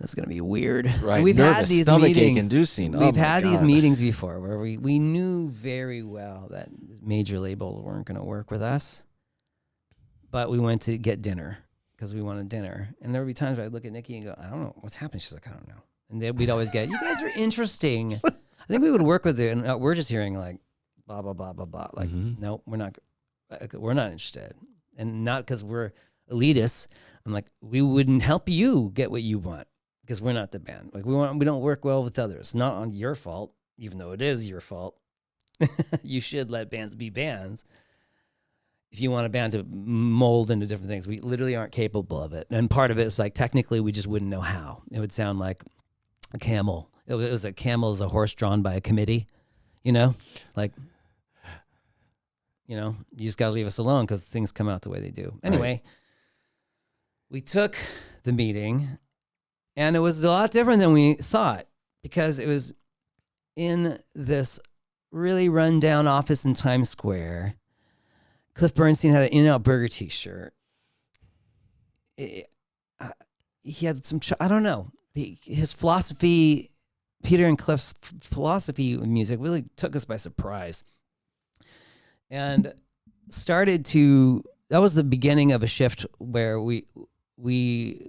That's going to be weird. Right. And we've had these meetings. Inducing. We've had these meetings before where we knew very well that major labels weren't going to work with us. But we went to get dinner because we wanted dinner. And there would be times where I'd look at Nikki and go, I don't know what's happening. She's like, I don't know. And then we'd always get, you guys are interesting. I think we would work with it. And we're just hearing like, blah, blah, blah, blah, blah. Like, no, we're not interested. And not because we're elitists. I'm like, we wouldn't help you get what you want because we're not the band. Like we don't work well with others. Not on your fault, even though it is your fault. You should let bands be bands. If you want a band to mold into different things, we literally aren't capable of it. And part of it is like technically we just wouldn't know how. It would sound like a camel. It was a camel is a horse drawn by a committee, like, you just got to leave us alone because things come out the way they do. Anyway. Right. We took the meeting, and it was a lot different than we thought because it was in this really run-down office in Times Square. Cliff Bernstein had an In-N-Out Burger T-shirt. He had some, I don't know, his philosophy, Peter and Cliff's philosophy of music really took us by surprise. And that was the beginning of a shift where we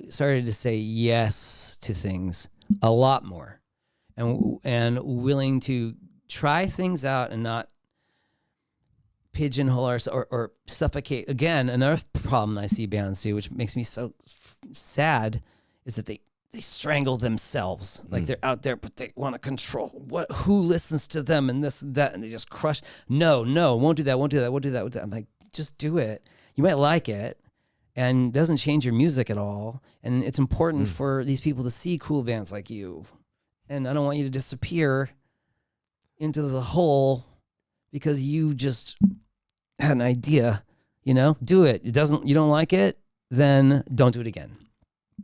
started to say yes to things a lot more and willing to try things out and not pigeonhole ourselves or suffocate. Again, another problem I see bands do, which makes me so sad, is that they strangle themselves. Like they're out there, but they want to control who listens to them and this and that, and they just crush. No, won't do that. I'm like, just do it. You might like it. And it doesn't change your music at all. And it's important for these people to see cool bands like you. And I don't want you to disappear into the hole because you just had an idea, do it. You don't like it, then don't do it again.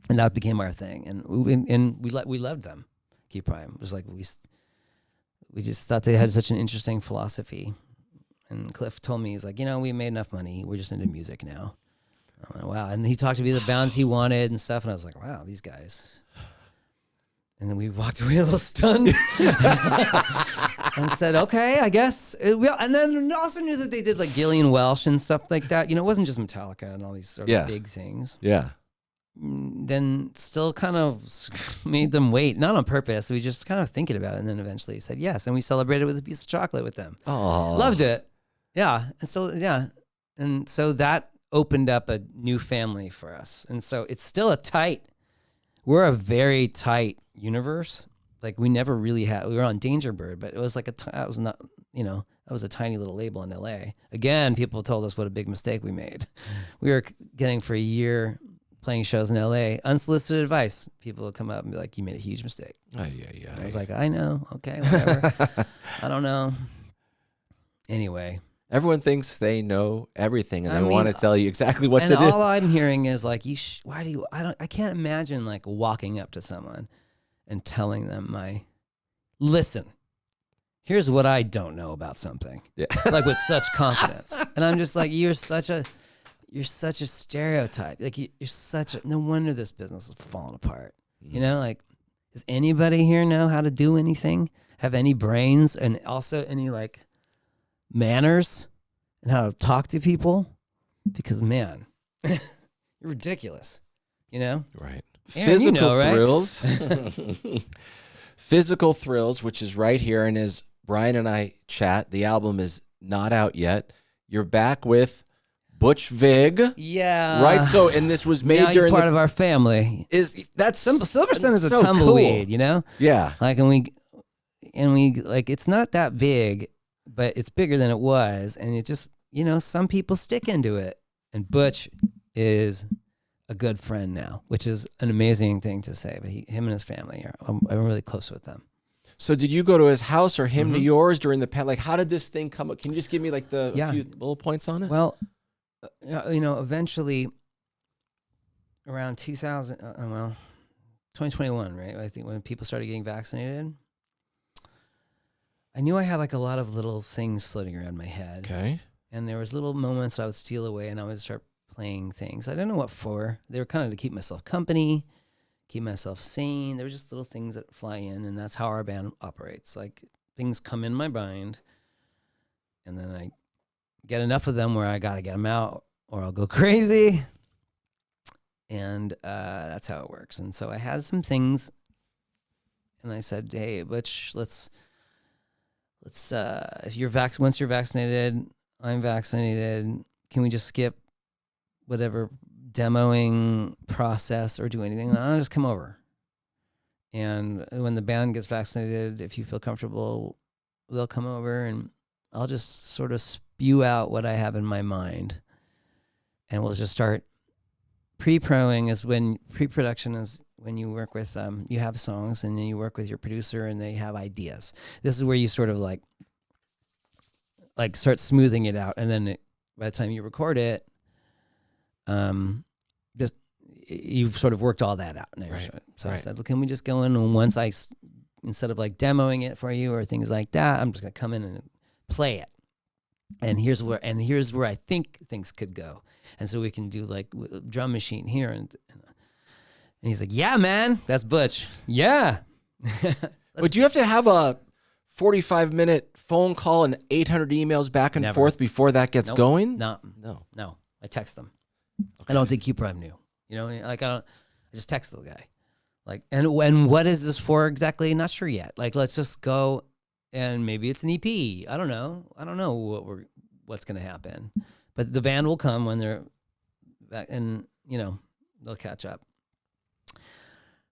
And that became our thing. And we loved them. Key Prime. It was like we just thought they had such an interesting philosophy. And Cliff told me, he's like, we made enough money. We're just into music now. I went, wow. And he talked to me the bands he wanted and stuff. And I was like, wow, these guys. And then we walked away a little stunned and said, okay, I guess. And then also knew that they did like Gillian Welsh and stuff like that. It wasn't just Metallica and all these sort of big things. Yeah. Then still kind of made them wait, not on purpose. We just kind of thinking about it. And then eventually said yes. And we celebrated with a piece of chocolate with them. Oh, loved it. Yeah. And so, And so that opened up a new family for us. And so it's still we're a very tight universe. Like we never really we were on Danger Bird, but it was like that was a tiny little label in LA. Again, people told us what a big mistake we made. We were getting for a year playing shows in LA, unsolicited advice. People would come up and be like, you made a huge mistake. I was like, I know. Okay, whatever. I don't know. Anyway. Everyone thinks they know everything, and they want to tell you exactly what to do. And all I'm hearing is like, I can't imagine like walking up to someone and telling them listen, here's what I don't know about something. Yeah. Like with such confidence. And I'm just like, you're such a stereotype. Like no wonder this business is falling apart. You know, like, does anybody here know how to do anything? Have any brains and also any like manners and how to talk to people? Because man, you're ridiculous, you know? Right. Aaron, Physical right? thrills. Physical Thrills, which is right here. And as Brian and I chat, the album is not out yet. You're back with Butch Vig. Yeah. Right. So, and this was made now during he's part of our family. Silversun is a so tumbleweed, cool. you know? Yeah. Like, and we like, it's not that big, but it's bigger than it was. And it just, you know, some people stick into it. And Butch is a good friend now, which is an amazing thing to say. But him and his family I'm really close with them. So did you go to his house or him to yours during the like, how did this thing come up? Can you just give me like a few bullet points on it? Well, you know, eventually around 2021, right? I think when people started getting vaccinated, I knew I had like a lot of little things floating around my head. Okay. And there was little moments I would steal away and I would start playing things. I didn't know what for. They were kind of to keep myself company, keep myself sane. There were just little things that fly in, and that's how our band operates. Like, things come in my mind, and then I get enough of them where I got to get them out or I'll go crazy. And that's how it works. And so I had some things, and I said, hey, Butch, let's if once you're vaccinated, I'm vaccinated, can we just skip whatever demoing process or do anything? I'll just come over. And when the band gets vaccinated, if you feel comfortable, they'll come over and I'll just sort of spew out what I have in my mind. And we'll just start. Pre-production is when you work with, you have songs and then you work with your producer and they have ideas. This is where you sort of like start smoothing it out. And then by the time you record it, just you've sort of worked all that out. Right. So I said, well, can we just go in and once instead of like demoing it for you or things like that, I'm just going to come in and play it. And here's where I think things could go. And so we can do like a drum machine here. And he's like, yeah, man, that's Butch. Yeah. But do you have to have a 45-minute phone call and 800 emails back and forth before that gets going? No. I text them. Okay. I don't think you probably knew. You know, like I just text the guy. Like, and what is this for exactly? Not sure yet. Like, let's just go, and maybe it's an EP. I don't know. What's going to happen. But the band will come when they're back, and you know they'll catch up.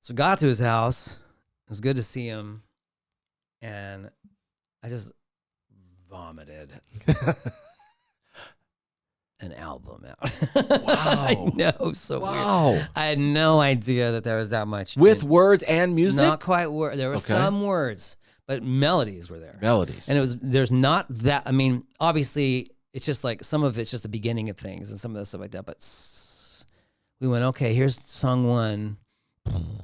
So got to his house. It was good to see him, and I just vomited. An album out. Wow. I know, so weird. I had no idea that there was that much. With words and music? Not quite words. There were some words, but melodies were there. Melodies. And there's not that, I mean, obviously, it's just like, some of it's just the beginning of things and some of that stuff like that, but we went, okay, here's song 1, and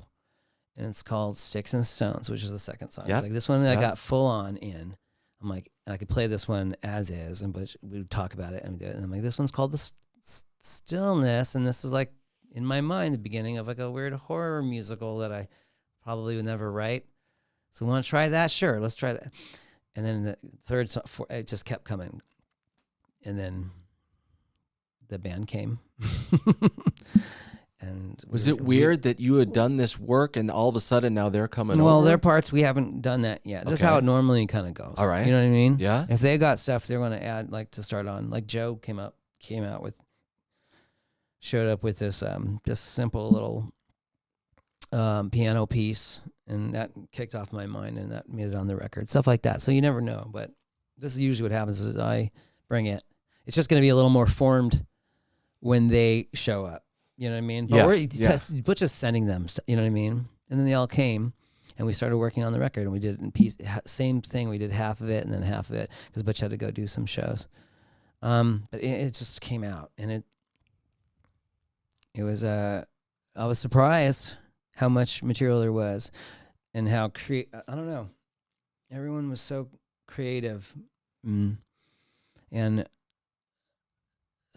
it's called Sticks and Stones, which is the second song. It's like this one that I got full on in. I'm like, and I could play this one as is, but we would talk about it and we do it. And I'm like, this one's called The Stillness, and this is like in my mind the beginning of like a weird horror musical that I probably would never write. So want to try that? Sure, let's try that. And then the third song, it just kept coming, and then the band came. And was it weird that you had done this work and all of a sudden now they're coming over? Well, their parts, we haven't done that yet. This is how it normally kind of goes. All right. You know what I mean? Yeah. If they got stuff they're going to add, like to start on, like Joe showed up with this simple little piano piece, and that kicked off my mind and that made it on the record. Stuff like that. So you never know, but this is usually what happens is I bring it. It's just going to be a little more formed when they show up. You know what I mean? But Butch is sending them, you know what I mean? And then they all came, and we started working on the record, and we did it in piece. Same thing. We did half of it and then half of it because Butch had to go do some shows. But it just came out, and it was I was surprised how much material there was, and how I don't know, everyone was so creative, and the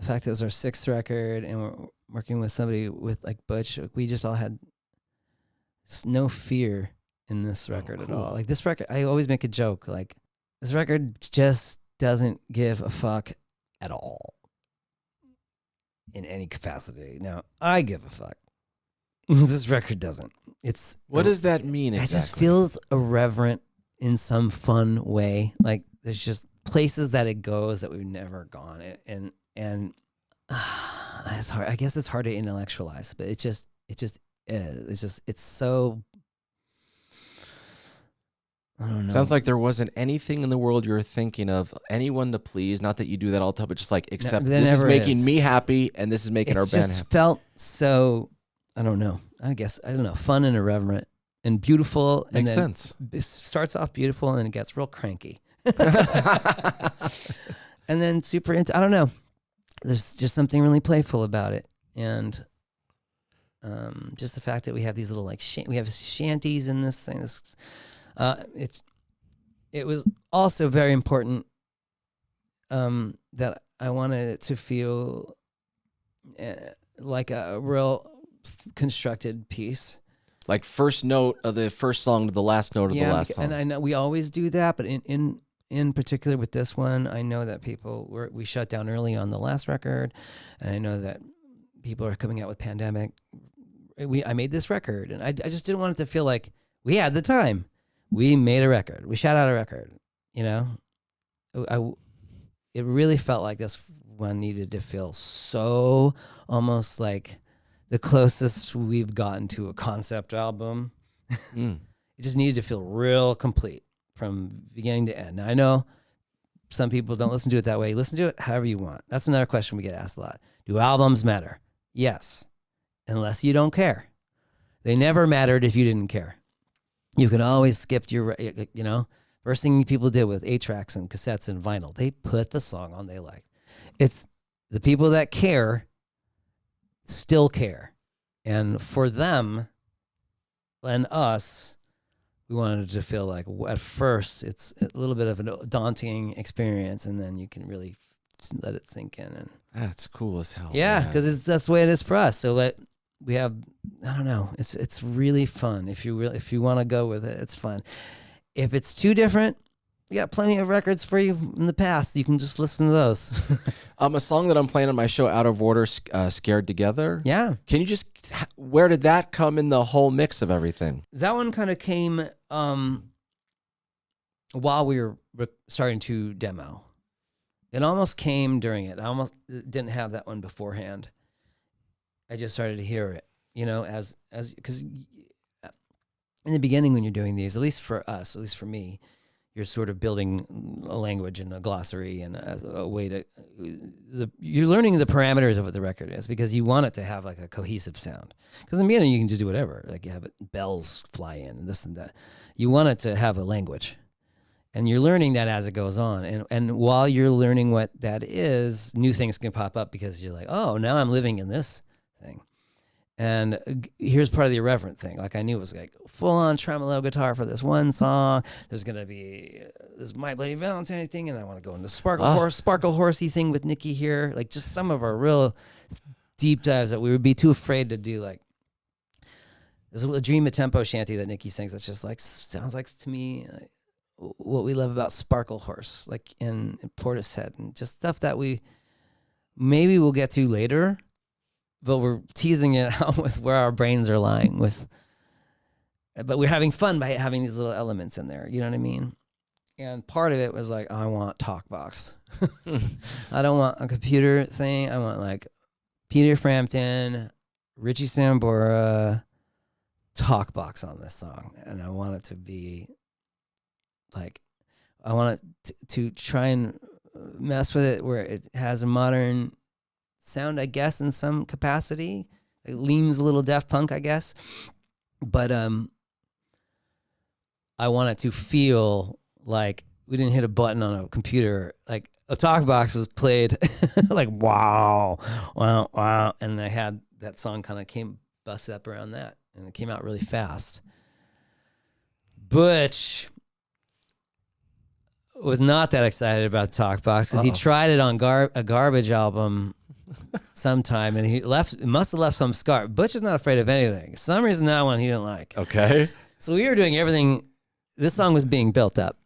fact that it was our 6th record, and we're working with somebody with like Butch, we just all had no fear in this record at all. Like this record, I always make a joke, like this record just doesn't give a fuck at all in any capacity. Now, I give a fuck. This record doesn't. What does that mean exactly? It just feels irreverent in some fun way. Like there's just places that it goes that we've never gone, and it's hard. I guess it's hard to intellectualize, but it's so. I don't know. Sounds like there wasn't anything in the world you were thinking of, anyone to please. Not that you do that all the time, but just like, except this is making me happy, and this is making our band happy. It just felt so, I don't know. I don't know, fun and irreverent and beautiful. Makes sense. It starts off beautiful, and then it gets real cranky. And then super into, I don't know. There's just something really playful about it. And just the fact that we have these little, like, we have shanties in this thing. It was also very important that I wanted it to feel like a real constructed piece. Like first note of the first song to the last note of the last song. And I know we always do that, but in particular with this one, I know that we shut down early on the last record, and I know that people are coming out with Pandemic. I made this record, and I just didn't want it to feel like we had the time. We made a record. We shot out a record. You know, it really felt like this one needed to feel so almost like the closest we've gotten to a concept album. It just needed to feel real complete from beginning to end. Now, I know some people don't listen to it that way. Listen to it however you want. That's another question we get asked a lot. Do albums matter? Yes, unless you don't care. They never mattered if you didn't care. You can always skip first thing people did with 8-tracks and cassettes and vinyl, they put the song on they liked. It's the people that care still care. And for them and us, we wanted it to feel like at first it's a little bit of a daunting experience, and then you can really let it sink in. And that's cool as hell. Yeah, because that's the way it is for us. So we have, I don't know, it's really fun. If you want to go with it, it's fun. If it's too different, we got plenty of records for you in the past. You can just listen to those. A song that I'm playing on my show, Out of Order, Scared Together. Yeah. Can you where did that come in the whole mix of everything? That one kind of came while we were starting to demo. It almost came during it. I almost didn't have that one beforehand. I just started to hear it, as because in the beginning when you're doing these, at least for us, at least for me, you're sort of building a language and a glossary and a way to, you're learning the parameters of what the record is, because you want it to have like a cohesive sound. Because in the beginning you can just do whatever, like you have bells fly in and this and that. You want it to have a language. And you're learning that as it goes on. And while you're learning what that is, new things can pop up because you're like, oh, now I'm living in this thing. And here's part of the irreverent thing. Like I knew it was like full-on tremolo guitar for this one song. There's going to be this My Bloody Valentine thing, and I want to go into Sparkle Horsey thing with Nikki here. Like just some of our real deep dives that we would be too afraid to do. Like there's a Dream of Tempo shanty that Nikki sings that's just like, sounds like to me like, what we love about Sparkle Horse, like in Portishead, and just stuff that we maybe we'll get to later, but we're teasing it out with where our brains are lying with. But we're having fun by having these little elements in there. You know what I mean? And part of it was like, I want TalkBox. I don't want a computer thing. I want like Peter Frampton, Richie Sambora, TalkBox on this song, and I want it to be. Like, I want it to try and mess with it where it has a modern sound, I guess, in some capacity. It leans a little Daft Punk, I guess. But I want it to feel like we didn't hit a button on a computer. Like a talk box was played like, wow, and I had that song kind of busted up around that, and it came out really fast. Butch was not that excited about talk box because he tried it on a Garbage album sometime, and he must have left some scar. Butch is not afraid of anything. For some reason that one he didn't like. Okay. So we were doing everything. This song was being built up,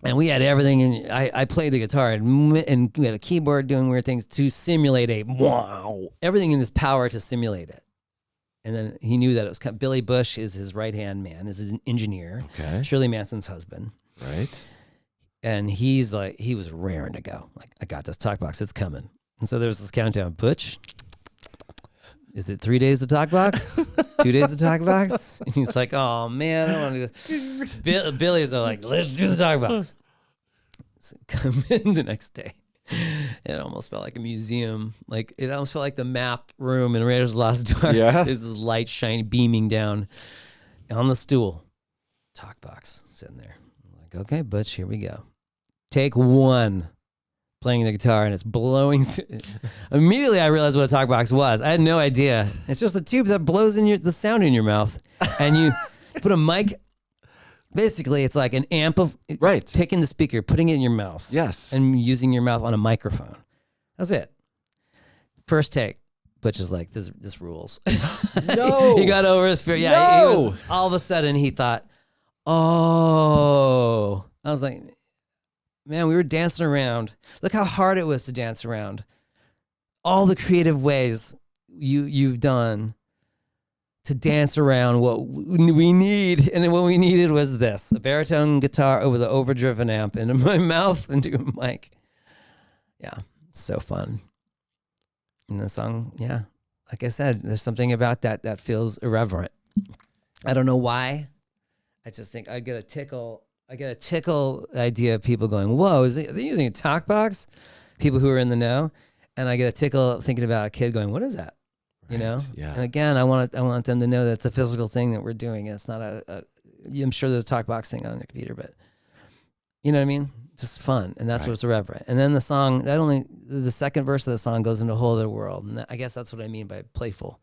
and we had everything. And I played the guitar, and we had a keyboard doing weird things to simulate everything in this power to simulate it. And then he knew that it was Billy Bush is his right-hand man, is an engineer. Okay. Shirley Manson's husband. Right. And he was raring to go. Like, I got this talk box, it's coming. And so there was this countdown. Butch, is it 3 days to talk box? 2 days to talk box? And he's like, oh man, I don't want to do this. Billy's like, let's do the talk box. So come in the next day. It almost felt like a museum. Like, it almost felt like the map room in Raiders of the Lost Ark. Yeah. There's this light shining, beaming down on the stool. Talk box sitting there. I'm like, okay, Butch, here we go. Take one. Playing the guitar, and it's blowing. Immediately, I realized what a talk box was. I had no idea. It's just a tube that blows in the sound in your mouth, and you put a mic. Basically, it's like an amp of taking the speaker, putting it in your mouth, and using your mouth on a microphone. That's it. First take. Butch is like, this rules. No, he got over his fear. Yeah, no. He was, all of a sudden he thought, oh, I was like. Man, we were dancing around. Look how hard it was to dance around. All the creative ways you've done to dance around what we need. And what we needed was this, a baritone guitar over the overdriven amp into my mouth into a mic. Yeah, so fun. And the song, yeah, like I said, there's something about that feels irreverent. I don't know why. I just think I get a tickle idea of people going, whoa, are they using a talk box? People who are in the know. And I get a tickle thinking about a kid going, what is that? You know? Yeah. And again, I want them to know that it's a physical thing that we're doing. It's not I'm sure there's a talk box thing on the computer, but you know what I mean? Just fun. And that's what's irreverent. And then the song, the second verse of the song goes into a whole other world. And I guess that's what I mean by playful.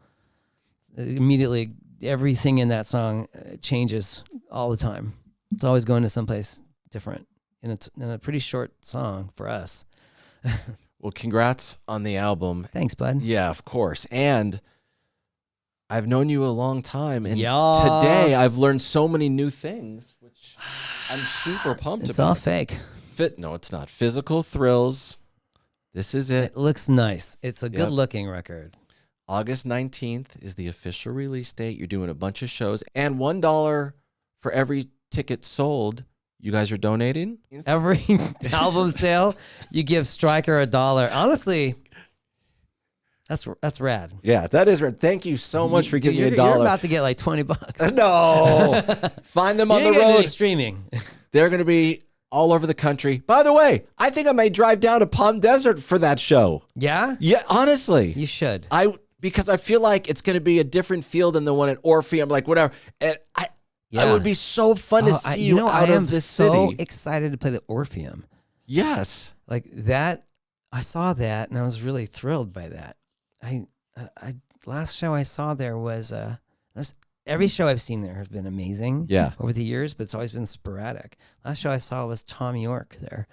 Immediately, everything in that song changes all the time. It's always going to someplace different, and it's in a pretty short song for us. Well, congrats on the album. Thanks, bud. Yeah, of course. And I've known you a long time, and today I've learned so many new things, which I'm super pumped about. It's all fake. No, it's not. Physical Thrills. This is it. It looks nice. It's a good-looking record. August 19th is the official release date. You're doing a bunch of shows, and $1 for every ticket sold, you guys are donating? Every album sale, you give Stryker $1. Honestly, that's rad. Yeah, that is rad. Thank you so much for giving me $1. You're about to get like $20. No. Find them on the road. Streaming. They're going to be all over the country. By the way, I think I may drive down to Palm Desert for that show. Yeah? Yeah, honestly. You should. Because I feel like it's going to be a different feel than the one at Orpheum, like whatever. And it would be so fun to see you out of the city. I am so excited to play the Orpheum. Yes. Like that, I saw that, and I was really thrilled by that. Last show I saw there was every show I've seen there has been amazing over the years, but it's always been sporadic. Last show I saw was Tom York there.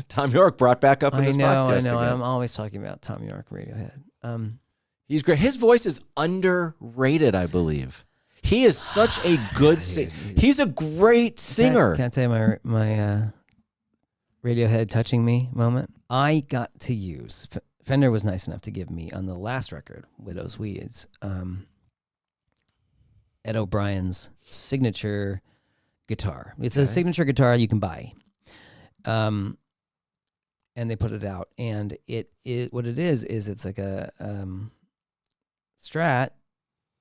Tom York brought back up in this podcast I know. again. I'm always talking about Tom York, Radiohead. He's great. His voice is underrated, I believe. He is such a good singer. He's a great singer. Can I tell you my Radiohead touching me moment? I got to use, Fender was nice enough to give me on the last record, Widow's Weeds, Ed O'Brien's signature guitar. It's a signature guitar you can buy. And they put it out. And what it is it's like a Strat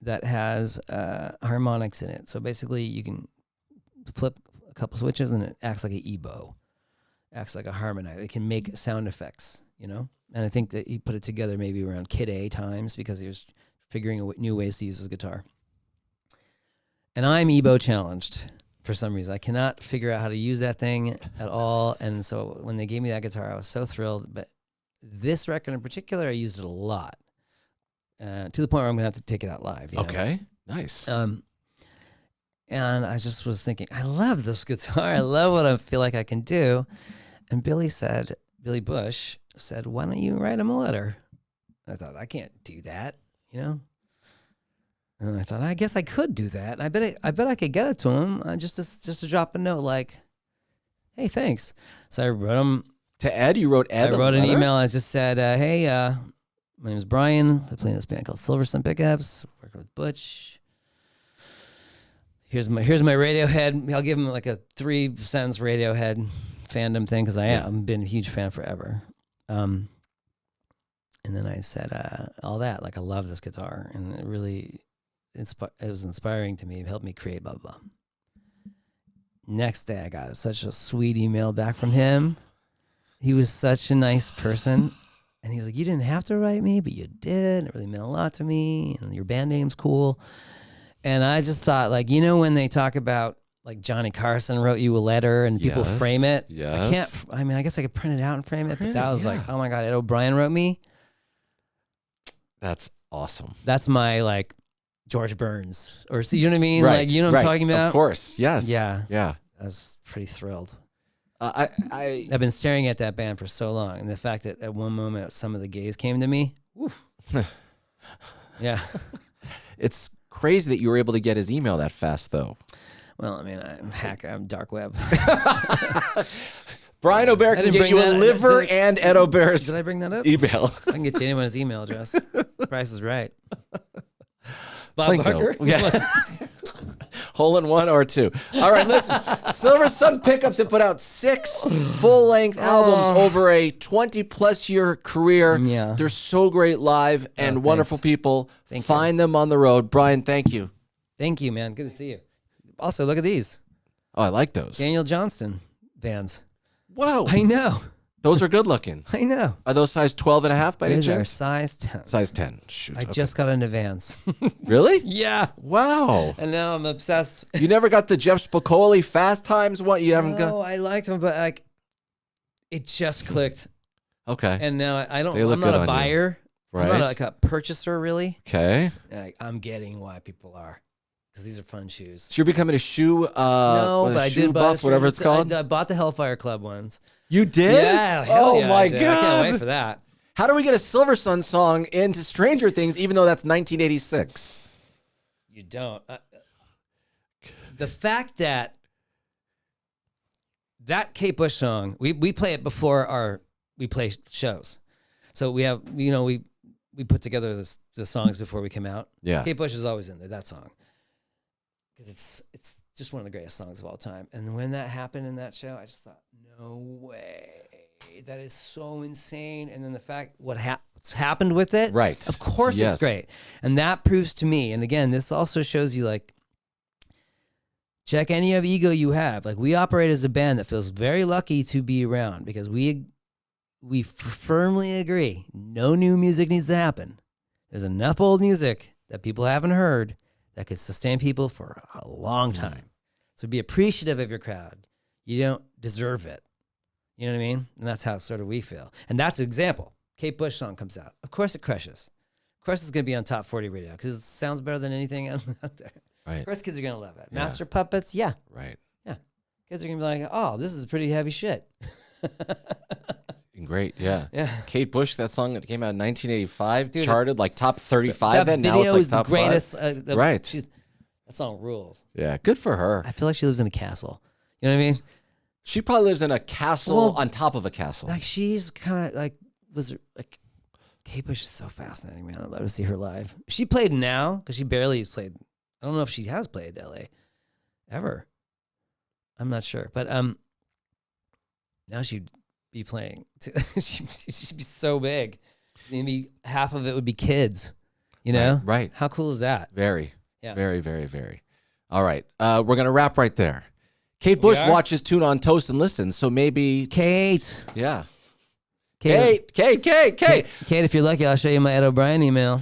that has harmonics in it. So basically you can flip a couple switches and it acts like an E-bow. Acts like a harmonizer. It can make sound effects, you know? And I think that he put it together maybe around Kid A times because he was figuring out new ways to use his guitar. And I'm E-bow challenged for some reason. I cannot figure out how to use that thing at all. And so when they gave me that guitar, I was so thrilled. But this record in particular, I used it a lot to the point where I'm going to have to take it out live. You know? Okay, nice. And I just was thinking, I love this guitar. I love what I feel like I can do. And Billy Bush said, why don't you write him a letter? And I thought, I can't do that, you know? And I thought, I guess I could do that. I bet I could get it to him just to drop a note like, hey, thanks. So I wrote him. To Ed? You wrote Ed? I wrote an email. I just said, hey, my name is Brian. I play in this band called Silversun Pickups. Working with Butch. Here's my Radiohead. I'll give him like a 3-sentence Radiohead fandom thing because I've been a huge fan forever. And then I said all that, like I love this guitar, and it really, it was inspiring to me. It helped me create blah, blah, blah. Next day I got such a sweet email back from him. He was such a nice person. And he was like, you didn't have to write me, but you did. And it really meant a lot to me. And your band name's cool. And I just thought, like, you know, when they talk about, like, Johnny Carson wrote you a letter and people frame it. Yes. I guess I could print it out and frame it. But that was like, oh my God, Ed O'Brien wrote me. That's awesome. That's my, like, George Burns. Or, you know what I mean? Right. Like, you know what I'm talking about? Of course. Yes. Yeah. Yeah. I was pretty thrilled. I've been staring at that band for so long, and the fact that at one moment some of the gays came to me, yeah. It's crazy that you were able to get his email that fast, though. Well, I mean, I'm a hacker. I'm dark web. Brian Aubert can get you a liver and Ed Aubert's Did I bring that up? email. I can get you anyone's email address. Price is right. Bob Plinko. Barker? Yeah. Hole in one or two. All right, listen. Silversun Pickups have put out 6 full-length albums over a 20-plus year career. Yeah. They're so great live and wonderful people. Find them on the road. Brian, thank you. Thank you, man. Good to see you. Also, look at these. Oh, I like those. Daniel Johnston Vans. Wow. I know. Those are good looking. I know. Are those size 12 and a half by any These are chance? size 10. Size 10. Shoot. I just got into Vans. Really? Yeah. Wow. And now I'm obsessed. You never got the Jeff Spicoli Fast Times one? You haven't got? No, I liked them, but like, it just clicked. Okay. And now I'm not good a buyer. Right. I'm not like a purchaser, really. Okay. Like, I'm getting why people are. Because these are fun shoes. So you're becoming a shoe no, but I did buff, whatever it's called? I bought the Hellfire Club ones. You did? Yeah. Hell oh yeah, my I God. can't wait for that. How do we get a Silversun song into Stranger Things, even though that's 1986? You don't. The fact that Kate Bush song, we play it before we play shows. So we have, you know, we put together the songs before we came out. Yeah. Kate Bush is always in there, that song. Because it's just one of the greatest songs of all time. And when that happened in that show, I just thought, no way. That is so insane. And then the fact what's happened with it. Right. Of course it's great. And that proves to me, and again, this also shows you, like, check any of ego you have. Like, we operate as a band that feels very lucky to be around because we firmly agree no new music needs to happen. There's enough old music that people haven't heard that could sustain people for a long time. So be appreciative of your crowd. You don't deserve it. You know what I mean? And that's how sort of we feel. And that's an example. Kate Bush song comes out. Of course it crushes. Of course it's going to be on Top 40 radio because it sounds better than anything out there. Right. Of course kids are going to love it. Yeah. Master Puppets, yeah. Right. Yeah. Kids are going to be like, oh, this is pretty heavy shit. Great, yeah. Yeah. Kate Bush, that song that came out in 1985, Dude, charted like top 35, that and now it's like is top the greatest. 5. Right. That song rules. Yeah, good for her. I feel like she lives in a castle. You know what I mean? She probably lives in a castle on top of a castle. Like, she's kind of like, Kate Bush is so fascinating, man. I'd love to see her live. She played now, because she barely has played. I don't know if she has played LA ever. I'm not sure. But now she'd be playing. She'd be so big. Maybe half of it would be kids. You know? Right. How cool is that? Very. Yeah. Very, very, very. All right. We're going to wrap right there. Kate Bush watches Tuna on Toast and listens, so maybe... Kate. Yeah. Kate, if you're lucky, I'll show you my Ed O'Brien email.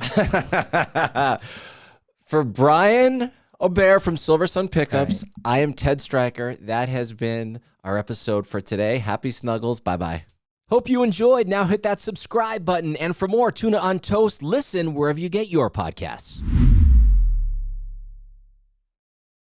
For Brian Aubert from Silversun Pickups. Right. I am Ted Stryker. That has been our episode for today. Happy snuggles. Bye-bye. Hope you enjoyed. Now hit that subscribe button. And for more Tuna on Toast, listen wherever you get your podcasts.